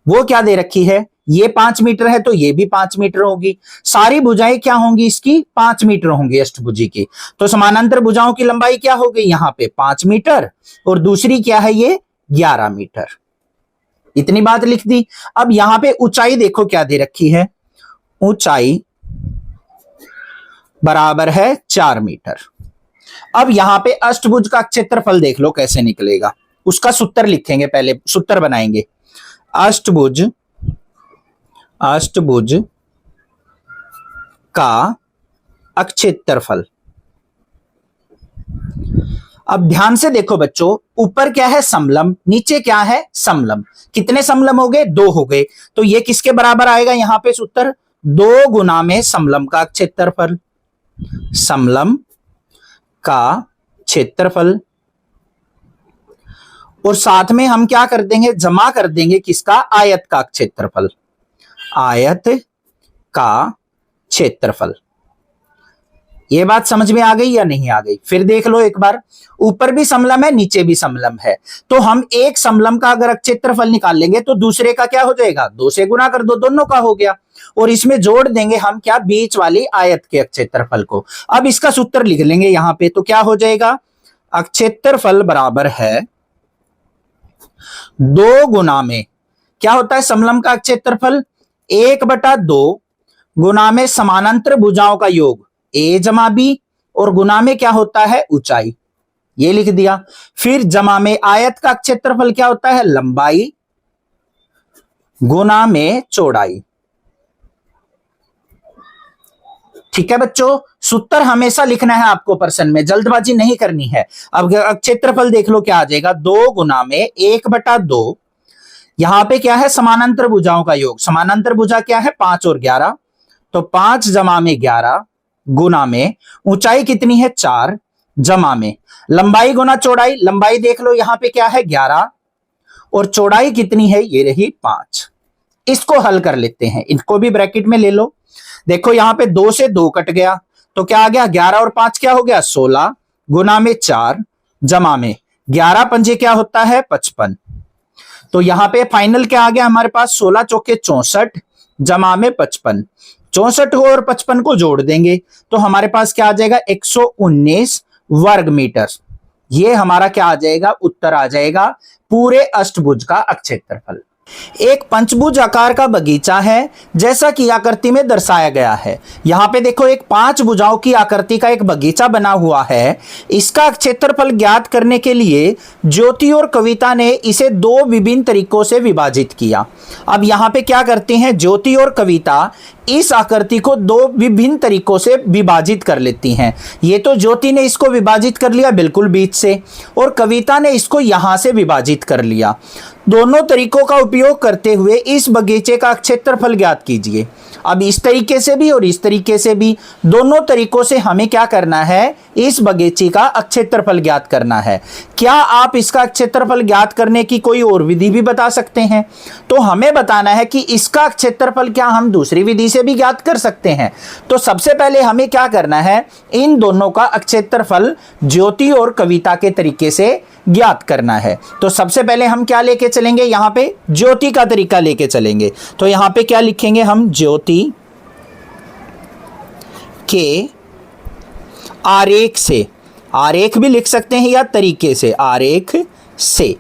वो क्या दे रखी है, ये 5 मीटर है तो ये भी 5 मीटर होगी। सारी भुजाएं क्या होंगी, इसकी 5 मीटर होंगी अष्टभुजी की। तो समानांतर भुजाओं की लंबाई क्या हो गई, यहां पे 5 मीटर, और दूसरी क्या है, ये 11 मीटर। इतनी बात लिख दी। अब यहां पे ऊंचाई देखो क्या दे रखी है, ऊंचाई बराबर है 4 मीटर। अब यहां पे अष्टभुज का क्षेत्रफल देख लो कैसे निकलेगा। उसका सूत्र लिखेंगे, पहले सूत्र बनाएंगे। अष्टभुज का अक्षेत्रफल। अब ध्यान से देखो बच्चों, ऊपर क्या है समलंब, नीचे क्या है समलंब। कितने समलंब हो गए? 2 हो गए। तो ये किसके बराबर आएगा यहां पे सूत्र? 2 गुना में समलंब का क्षेत्रफल, समलंब का क्षेत्रफल। और साथ में हम क्या कर देंगे? जमा कर देंगे किसका? आयत का क्षेत्रफल, आयत का क्षेत्रफल। ये बात समझ में आ गई या नहीं आ गई? फिर देख लो एक बार, ऊपर भी समलंब है, नीचे भी समलंब है। तो हम एक समलंब का अगर क्षेत्रफल निकाल लेंगे तो दूसरे का क्या हो जाएगा? 2 से गुना कर दो, दोनों का हो गया। और इसमें जोड़ देंगे हम क्या? बीच वाली आयत के क्षेत्रफल को। अब इसका सूत्र लिख लेंगे यहां पे, तो क्या हो जाएगा? क्षेत्रफल बराबर है 2 गुना में, क्या होता है समलंब का क्षेत्रफल? 1/2 गुना में समानांतर भुजाओं का योग a जमा b, और गुना में क्या होता है? ऊंचाई। ये लिख दिया। फिर जमा में आयत का क्षेत्रफल क्या होता है? लंबाई गुना में चौड़ाई। ठीक है बच्चों, सूत्र हमेशा लिखना है आपको प्रश्न में, जल्दबाजी नहीं करनी है। अब क्षेत्रफल देख लो क्या आ जाएगा? 2 गुना में 1/2, यहां पे क्या है? समानांतर भुजाओं का योग। समानांतर भुजा क्या है? 5 और 11, तो 5 जमा में 11 गुना में ऊंचाई कितनी है? 4 जमा में लंबाई गुना चौड़ाई। लंबाई देख लो यहां पे क्या है? 11, और चौड़ाई कितनी है? ये रही 5। इसको हल कर लेते हैं, इनको भी ब्रैकेट में ले लो। देखो यहां पे 2 से 2 कट गया, तो क्या आ गया? 11 और 5 क्या हो गया? 16 गुना में 4 जमा में 11 पंजे क्या होता है? 55। तो यहां पे फाइनल क्या आ गया हमारे पास? 16 चौके 64 जमा में 55। 64 और 55 को जोड़ देंगे तो हमारे पास क्या आ जाएगा? 119 वर्ग मीटर। ये हमारा क्या आ जाएगा? उत्तर आ जाएगा पूरे अष्टभुज का क्षेत्रफल। एक पंचभुज आकार का बगीचा है जैसा कि आकृति में दर्शाया गया है। यहां पे देखो एक 5 भुजाओं की आकृति का एक बगीचा बना हुआ है। इसका क्षेत्रफल ज्ञात करने के लिए ज्योति और कविता ने इसे 2 विभिन्न तरीकों से विभाजित किया। अब यहां पे क्या करते हैं? ज्योति और कविता इस आकृति को 2 विभिन्न तरीकों से विभाजित कर लेती हैं। ये तो ज्योति ने इसको विभाजित कर लिया बिल्कुल बीच से, और कविता ने इसको यहां से विभाजित कर लिया। दोनों तरीकों का उपयोग करते हुए इस बगीचे का क्षेत्रफल ज्ञात कीजिए। अब इस तरीके से भी और इस तरीके से भी, दोनों तरीकों से हमें क्या करना है? इस बगीचे का क्षेत्रफल ज्ञात करना है। क्या आप इसका क्षेत्रफल ज्ञात करने की कोई और विधि भी बता सकते हैं? तो हमें बताना है कि इसका क्षेत्रफल क्या हम दूसरी विधि से भी ज्ञात कर सकते हैं। तो सबसे पहले हमें क्या करना है? इन दोनों का क्षेत्रफल ज्योति और कविता के तरीके से ज्ञात करना है। तो सबसे पहले हम क्या लेके चलेंगे? यहां पे ज्योति का तरीका लेके चलेंगे। तो यहां पे क्या लिखेंगे हम? ज्योति के आरेख से, आरेख भी लिख सकते हैं या तरीके से, आरेख से।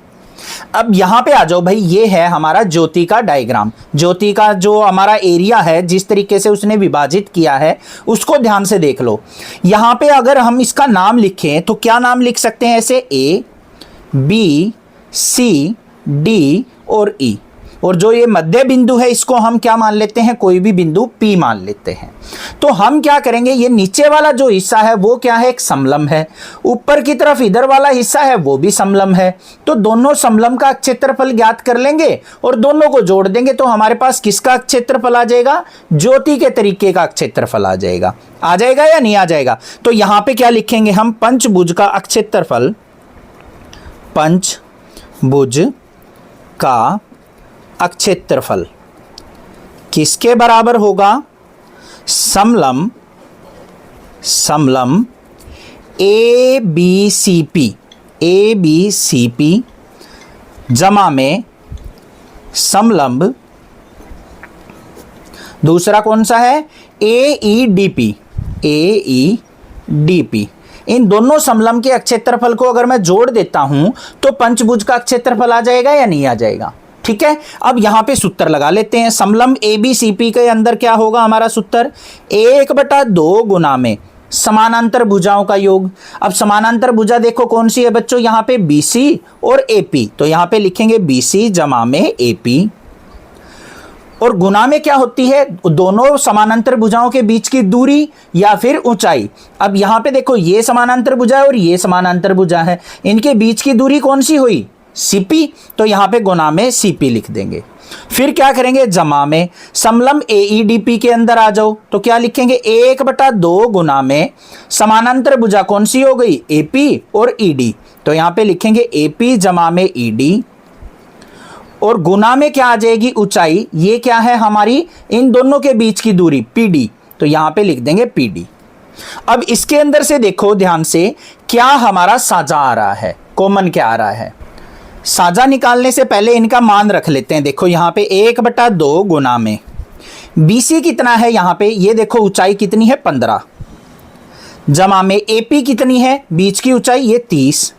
अब यहां पे आ जाओ भाई, ये है हमारा ज्योति का डायग्राम। ज्योति का जो हमारा एरिया है, जिस तरीके से उसने विभाजित किया है उसको ध्यान से देख लो। यहां पे अगर हम इसका नाम लिखें तो क्या नाम लिख सकते हैं? ऐसे A, B, C, D और E, और जो ये मध्य बिंदु है इसको हम क्या मान लेते हैं? कोई भी बिंदु P मान लेते हैं। तो हम क्या करेंगे? ये नीचे वाला जो हिस्सा है वो क्या है? एक समलंब है। ऊपर की तरफ इधर वाला हिस्सा है वो भी समलंब है। तो दोनों समलंब का क्षेत्रफल ज्ञात कर लेंगे और दोनों को जोड़ देंगे तो हमारे पास किसका क्षेत्रफल आ जाएगा? ज्योति के तरीके का क्षेत्रफल आ जाएगा। आ जाएगा या नहीं आ जाएगा? तो यहां पे क्या लिखेंगे हम? पंचभुज का क्षेत्रफल, पंचभुज का क्षेत्रफल किसके बराबर होगा? समलंब ABCP, ABCP जमा में समलंब, दूसरा कौन सा है? AEDP, AEDP। इन दोनों समलंब के क्षेत्रफल को अगर मैं जोड़ देता हूं तो पंचभुज का क्षेत्रफल आ जाएगा या नहीं आ जाएगा? ठीक है, अब यहां पे सूत्र लगा लेते हैं। समलंब ABCP के अंदर क्या होगा हमारा सूत्र? 1/2 गुना में समानांतर भुजाओं का योग। अब समानांतर भुजा देखो कौन सी है बच्चों, यहां पे BC और AP, तो यहां पे लिखेंगे BC जमा में AP, और गुना में क्या होती है, दोनों समानांतर भुजाओं के बीच की दूरी या फिर ऊंचाई। अब यहां पे देखो ये समानांतर भुजा है और ये समानांतर भुजा है, इनके बीच की दूरी कौन सी हुई, CP, तो यहां पे गुना में CP लिख देंगे। फिर क्या करेंगे, जमा में समलंब AEDP के अंदर आ जाओ, तो क्या लिखेंगे 1/2 गुना में समानांतर भुजा कौन सी हो गई, AP और ED, तो यहां पे लिखेंगे AP जमा में ED, और गुना में क्या आ जाएगी ऊंचाई, ये क्या है हमारी इन दोनों के बीच की दूरी PD, तो यहां पे लिख देंगे PD। अब इसके अंदर से देखो ध्यान से क्या हमारा साजा आ रहा है, कॉमन क्या आ रहा है। साजा निकालने से पहले इनका मान रख लेते हैं। देखो यहां पे 1/2 गुना में BC कितना है, यहां पे ये देखो ऊंचाई कितनी है 15, जमा में AP कितनी है, बीच की ऊंचाई ये 30,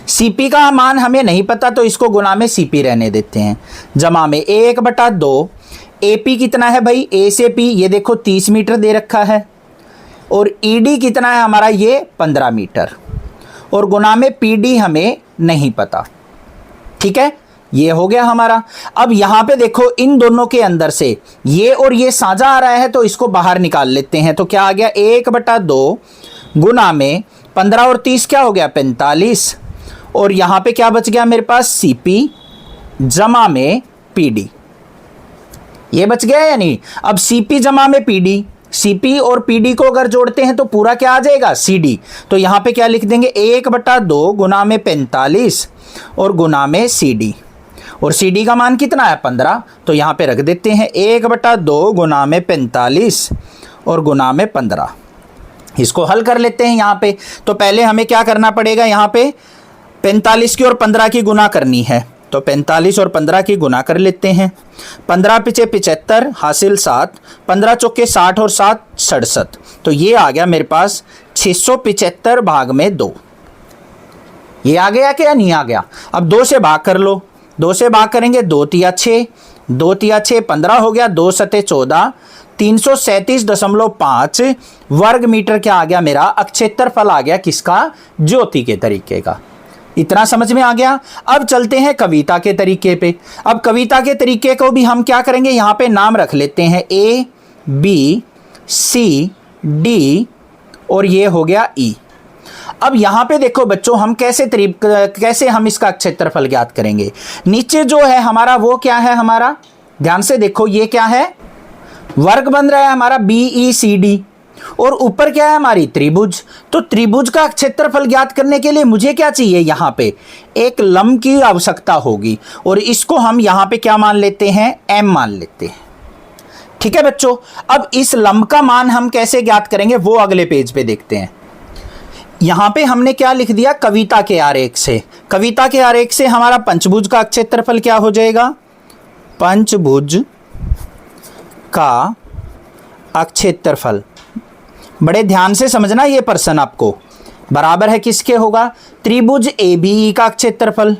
CP का मान हमें नहीं पता तो इसको गुना में CP रहने देते हैं, जमा में 1/2, AP कितना है भाई, A से P ये देखो 30 मीटर दे रखा है, और ED कितना है हमारा ये 15 मीटर, और गुना में PD हमें नहीं पता। ठीक है, ये हो गया हमारा। अब यहां पे देखो इन दोनों के अंदर से ये और ये साझा आ रहा है तो इसको बाहर निकाल लेते हैं, तो क्या आ गया 1/2 गुना में 15 और 30 क्या हो गया 45, और यहां पे क्या बच गया मेरे पास CP जमा में PD, ये बच गया या नहीं। अब CP जमा में PD, CP और PD को अगर जोड़ते हैं तो पूरा क्या आ जाएगा CD, तो यहां पे क्या लिख देंगे 1/2 गुना में 45 और गुना में CD, और CD का मान कितना है 15, तो यहां पे रख देते हैं 1/2 गुना में 45 और गुना में 15। इसको हल कर लेते हैं यहां पे, तो पहले हमें क्या करना पड़ेगा, यहां पे 45 की और 15 की गुना करनी है, तो 45 और 15 की गुना कर लेते हैं। 15 पिछे 75 हासिल 7, 15 चौके 60 और 7 67, तो ये आ गया मेरे पास 675 भाग में 2। ये आ गया क्या नहीं आ गया। अब 2 से भाग कर लो, 2 से भाग करेंगे 2 तिया 6, 2 तिया 6 15 हो गया, 2 सते 14, 337.5 वर्ग मीटर क्या आ गया मेरा अक्षेत्रफल आ गया किसका, ज्योति के तरीके का। इतना समझ में आ गया। अब चलते हैं कविता के तरीके पे। अब कविता के तरीके को भी हम क्या करेंगे, यहां पे नाम रख लेते हैं A B C D और ये हो गया E। अब यहां पे देखो बच्चों हम कैसे हम इसका क्षेत्रफल ज्ञात करेंगे। नीचे जो है हमारा वो क्या है हमारा, ध्यान से देखो ये क्या है, वर्ग बन रहा है हमारा BECD, और ऊपर क्या है हमारी त्रिभुज। तो त्रिभुज का क्षेत्रफल ज्ञात करने के लिए मुझे क्या चाहिए, यहां पे एक लंब की आवश्यकता होगी, और इसको हम यहां पे क्या मान लेते हैं, M मान लेते हैं। ठीक है बच्चों, अब इस लंब का मान हम कैसे ज्ञात करेंगे वो अगले पेज पे देखते हैं। यहां पे हमने क्या लिख दिया, कविता के आरेख से। कविता के आरेख से हमारा पंचभुज का क्षेत्रफल क्या हो जाएगा, पंचभुज का क्षेत्रफल, बड़े ध्यान से समझना ये प्रश्न आपको, बराबर है किसके होगा, त्रिभुज ABE का क्षेत्रफल,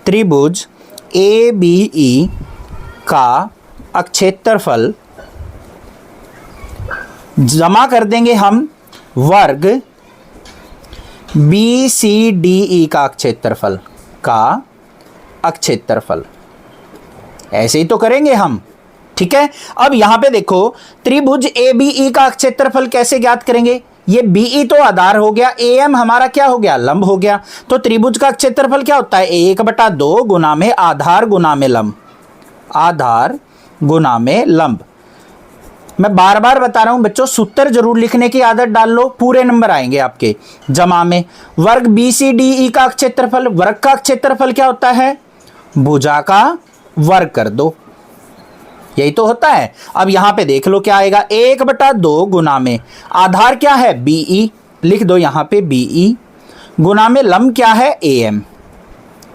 त्रिभुज ABE का क्षेत्रफल जमा कर देंगे हम वर्ग BCDE का क्षेत्रफल ऐसे ही तो करेंगे हम। ठीक है, अब यहां पे देखो त्रिभुज ABE का क्षेत्रफल कैसे ज्ञात करेंगे, ये BE तो आधार हो गया, AM हमारा क्या हो गया, लंब हो गया। तो त्रिभुज का क्षेत्रफल क्या होता है, 1/2 गुना में आधार गुना में लंब, आधार गुना में लंब। मैं बार बार बता रहा हूं बच्चों, सूत्र जरूर लिखने की आदत डाल लो, पूरे नंबर आएंगे आपके। जमा में वर्ग BCDE का क्षेत्रफल, वर्ग का क्षेत्रफल क्या होता है, भुजा का वर्ग कर दो, यही तो होता है। अब यहां पे देख लो क्या आएगा, 1/2 गुना में आधार क्या है BE, लिख दो यहां पे BE, गुना में लंब क्या है AM,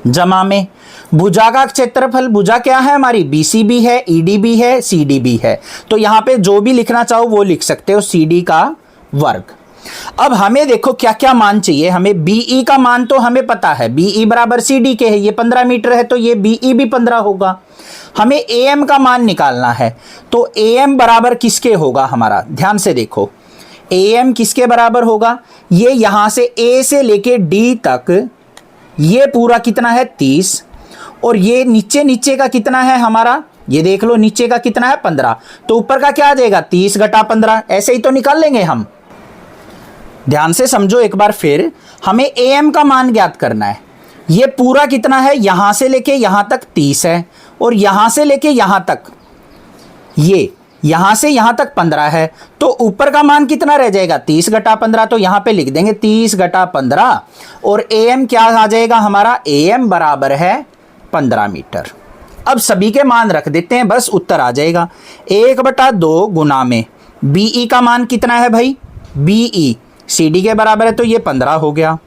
जमा में भुजा का क्षेत्रफल, भुजा क्या है हमारी BC भी है, ED भी है, CD भी है, तो यहां पे जो भी लिखना चाहो वो लिख सकते हो, CD का वर्ग। अब हमें देखो क्या क्या मान चाहिए, हमें BE का मान तो हमें पता है, BE बराबर CD के है, ये 15 मीटर है तो ये BE भी 15 होगा। हमें AM का मान निकालना है, तो AM बराबर किसके होगा हमारा, ध्यान से देखो AM किसके बराबर होगा, ये यहां से A से लेके D तक ये पूरा कितना है 30, और ये नीचे नीचे का कितना है हमारा, ये देख लो नीचे का कितना है 15, तो ऊपर का क्या आ जाएगा 30 घटा 15, ऐसे ही तो निकाल लेंगे हम। ध्यान से समझो एक बार फिर, हमें AM का मान ज्ञात करना है। ये पूरा कितना है, यहां से लेके यहां तक 30 है, और यहां से लेके यहां तक, ये यहां से यहां तक 15 है, तो ऊपर का मान कितना रह जाएगा 30 घटा 15, तो यहां पे लिख देंगे 30 घटा 15, और AM क्या आ जाएगा हमारा, AM बराबर है 15 मीटर। अब सभी के मान रख देते हैं, बस उत्तर आ जाएगा। 1/2 गुना में BE का मान कितना है भाई, BE CD के बराबर है, तो ये 15 हो गया,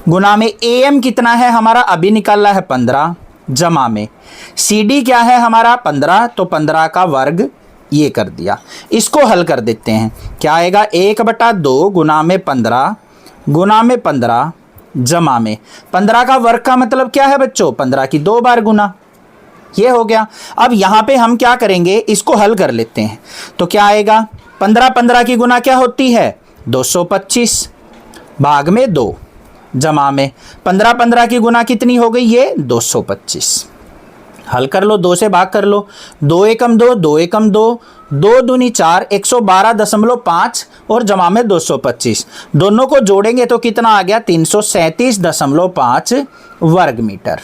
गुना में AM कितना है हमारा, अभी निकाला है 15, जमा में CD क्या है हमारा 15, तो 15 का वर्ग ये कर दिया। इसको हल कर देते हैं, क्या आएगा 1/2 गुना में 15 गुना में 15 जमा में 15 का वर्ग का मतलब क्या है बच्चों, 15 की 2 बार गुना, ये हो गया। अब यहाँ पे हम क्या करेंगे, इसको हल कर लेते हैं, तो क्या आएगा 15 की गुना क्या होती है 225 भाग में 2 जमा में 15 की गुना कितनी हो गई, ये 225। हल कर लो, 2 से भाग कर लो, 2 एकम 2, 2 एकम 2, 2 दूनी 4, 112.5 और जमा में 225, दोनों को जोड़ेंगे तो कितना आ गया 337.5 वर्ग मीटर।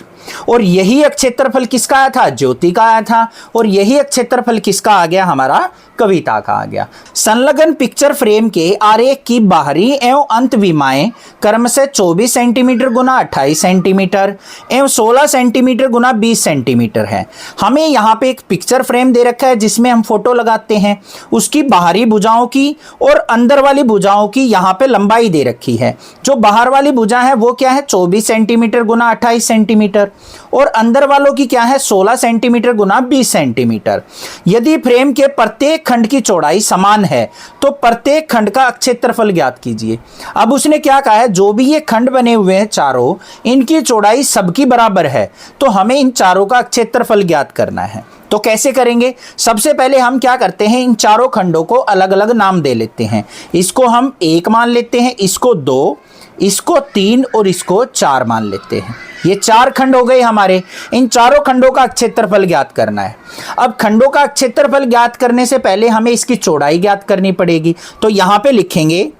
और यही एक क्षेत्रफल किसका आया था, ज्योति का आया था, और यही एक क्षेत्रफल किसका आ गया हमारा, कविता का आ गया। संलग्न पिक्चर फ्रेम के आरेख की बाहरी एवं अंत विमाएं क्रमशः 24 सेंटीमीटर गुना 28 सेंटीमीटर एवं 16 सेंटीमीटर गुना 20 सेंटीमीटर है। हमें यहाँ पे एक पिक्चर फ्रेम दे रखा है जिसमें हम फोटो लगाते हैं, उसकी बाहरी भुजाओं की और अंदर वाली भुजाओं की यहाँ पे लंबाई दे रखी है। जो बाहर वाली भुजा है वो क्या है 24 सेंटीमीटर गुना 28 सेंटीमीटर, और अंदर वालों की क्या है 16 सेंटीमीटर गुना 20 सेंटीमीटर। यदि फ्रेम के प्रत्येक खंड की चौड़ाई समान है तो प्रत्येक खंड का क्षेत्रफल ज्ञात कीजिए। अब उसने क्या कहा है, जो भी ये खंड बने हुए हैं चारों, इनकी चौड़ाई सबकी बराबर है, तो हमें इन चारों का क्षेत्रफल ज्ञात करना है। तो कैसे करेंगे, सबसे पहले हम क्या करते हैं, इन चारों खंडों को अलग अलग नाम दे लेते हैं। इसको हम 1 मान लेते हैं, इसको 2, इसको 3 और इसको 4 मान लेते हैं। ये 4 खंड हो गए हमारे। इन चारों खंडों का क्षेत्रफल ज्ञात करना है। अब खंडों का क्षेत्रफल ज्ञात करने से पहले हमें इसकी चौड़ाई ज्ञात करनी पड़ेगी, तो यहां पे लिखेंगे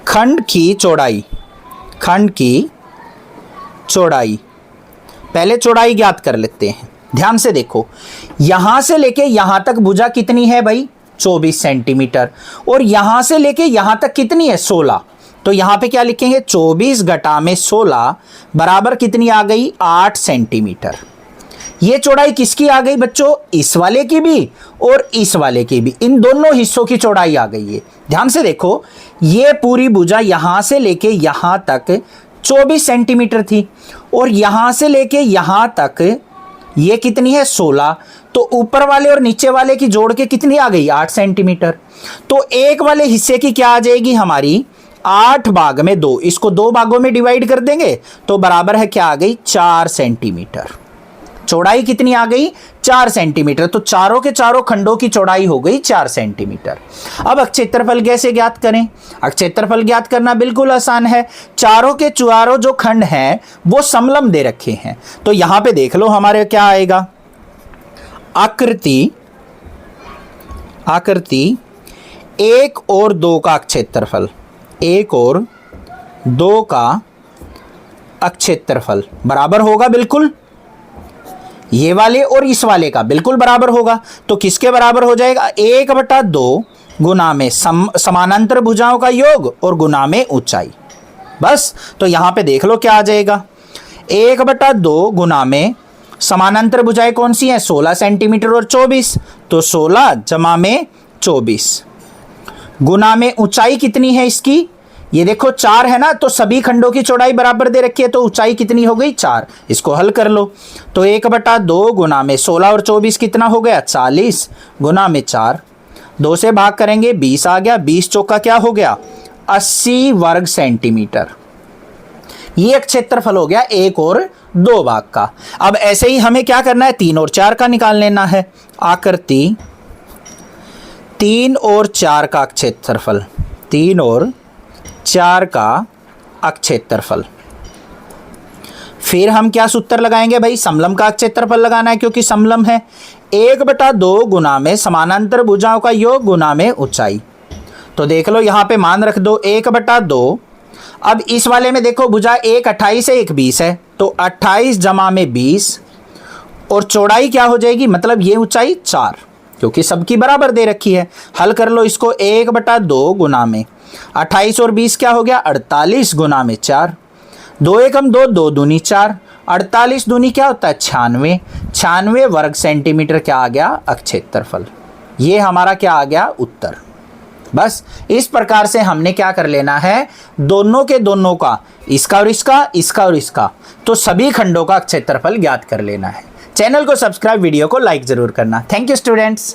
खंड की चौड़ाई, खंड की चौड़ाई। पहले चौड़ाई ज्ञात कर लेते हैं। ध्यान से देखो, यहां से लेके यहां तक भुजा कितनी है भाई 24 सेंटीमीटर, और यहां से लेके यहां तक कितनी है 16, तो यहां पे क्या लिखेंगे 24 घटा में 16 बराबर कितनी आ गई 8 सेंटीमीटर। ये चौड़ाई किसकी आ गई बच्चों, इस वाले की भी और इस वाले की भी, इन दोनों हिस्सों की चौड़ाई आ गई है। ध्यान से देखो, ये पूरी भुजा यहां से लेके यहां तक 24 सेंटीमीटर थी, और यहां से लेके यहां तक ये कितनी है 16, तो ऊपर वाले और नीचे वाले की जोड़ के कितनी आ गई 8 सेंटीमीटर। तो एक वाले हिस्से की क्या आ जाएगी हमारी 8 भाग में 2, इसको 2 भागों में डिवाइड कर देंगे तो बराबर है क्या आ गई 4 सेंटीमीटर। चौड़ाई कितनी आ गई 4 सेंटीमीटर। तो चारों के चारों खंडों की चौड़ाई हो गई 4 सेंटीमीटर। अब क्षेत्रफल कैसे ज्ञात करें, क्षेत्रफल ज्ञात करना बिल्कुल आसान है। चारों के चारों जो खंड हैं वो समलंब दे रखे हैं, तो यहां पे देख लो हमारे क्या आएगा, आकृति 1 और 2 का क्षेत्रफल, 1 और 2 का क्षेत्रफल बराबर होगा, बिल्कुल ये वाले और इस वाले का बिल्कुल बराबर होगा। तो किसके बराबर हो जाएगा 1/2 गुना में समानांतर भुजाओं का योग और गुना में ऊंचाई। बस, तो यहां पे देख लो क्या आ जाएगा 1/2 गुना में समानांतर भुजाएं कौन सी हैं 16 सेंटीमीटर और 24, तो 16 जमा में 24 गुना में ऊंचाई कितनी है इसकी, ये देखो 4 है ना, तो सभी खंडों की चौड़ाई बराबर दे रखी है, तो ऊंचाई कितनी हो गई 4। इसको हल कर लो, तो 1/2 गुना में 16 और 24 कितना हो गया 40 गुना में 4, 2 से भाग करेंगे 20 आ गया, 20 चौका क्या हो गया 80 वर्ग सेंटीमीटर। ये एक क्षेत्रफल हो गया 1 और 2 भाग का। अब ऐसे ही हमें क्या करना है 3 और 4 का निकाल लेना है। आकृति 3 और 4 का क्षेत्रफल, 3 और 4 का क्षेत्रफल। फिर हम क्या सूत्र लगाएंगे भाई, समलम का क्षेत्रफल लगाना है क्योंकि समलम है। 1/2 गुना में समानांतर भुजाओं का योग गुना में ऊंचाई। तो देख लो यहां पे मान रख दो 1/2। अब इस वाले में देखो भुजा एक 28 है, एक 20 है, तो 28 जमा में 20 और चौड़ाई क्या हो जाएगी, मतलब ये ऊंचाई 4, क्योंकि सबकी बराबर दे रखी है। हल कर लो इसको, 1/2 गुना में 28 और 20 क्या हो गया 48 गुना में 4, 2 एकम 2, 2 दूनी 4, 48 दूनी क्या होता है 96, 96 वर्ग सेंटीमीटर क्या आ गया क्षेत्रफल। ये हमारा क्या आ गया उत्तर। बस इस प्रकार से हमने क्या कर लेना है, दोनों के दोनों का, इसका और इसका, इसका और इसका, तो सभी खंडों का क्षेत्रफल ज्ञात कर लेना है। चैनल को सब्सक्राइब, वीडियो को लाइक जरूर करना। Thank you students.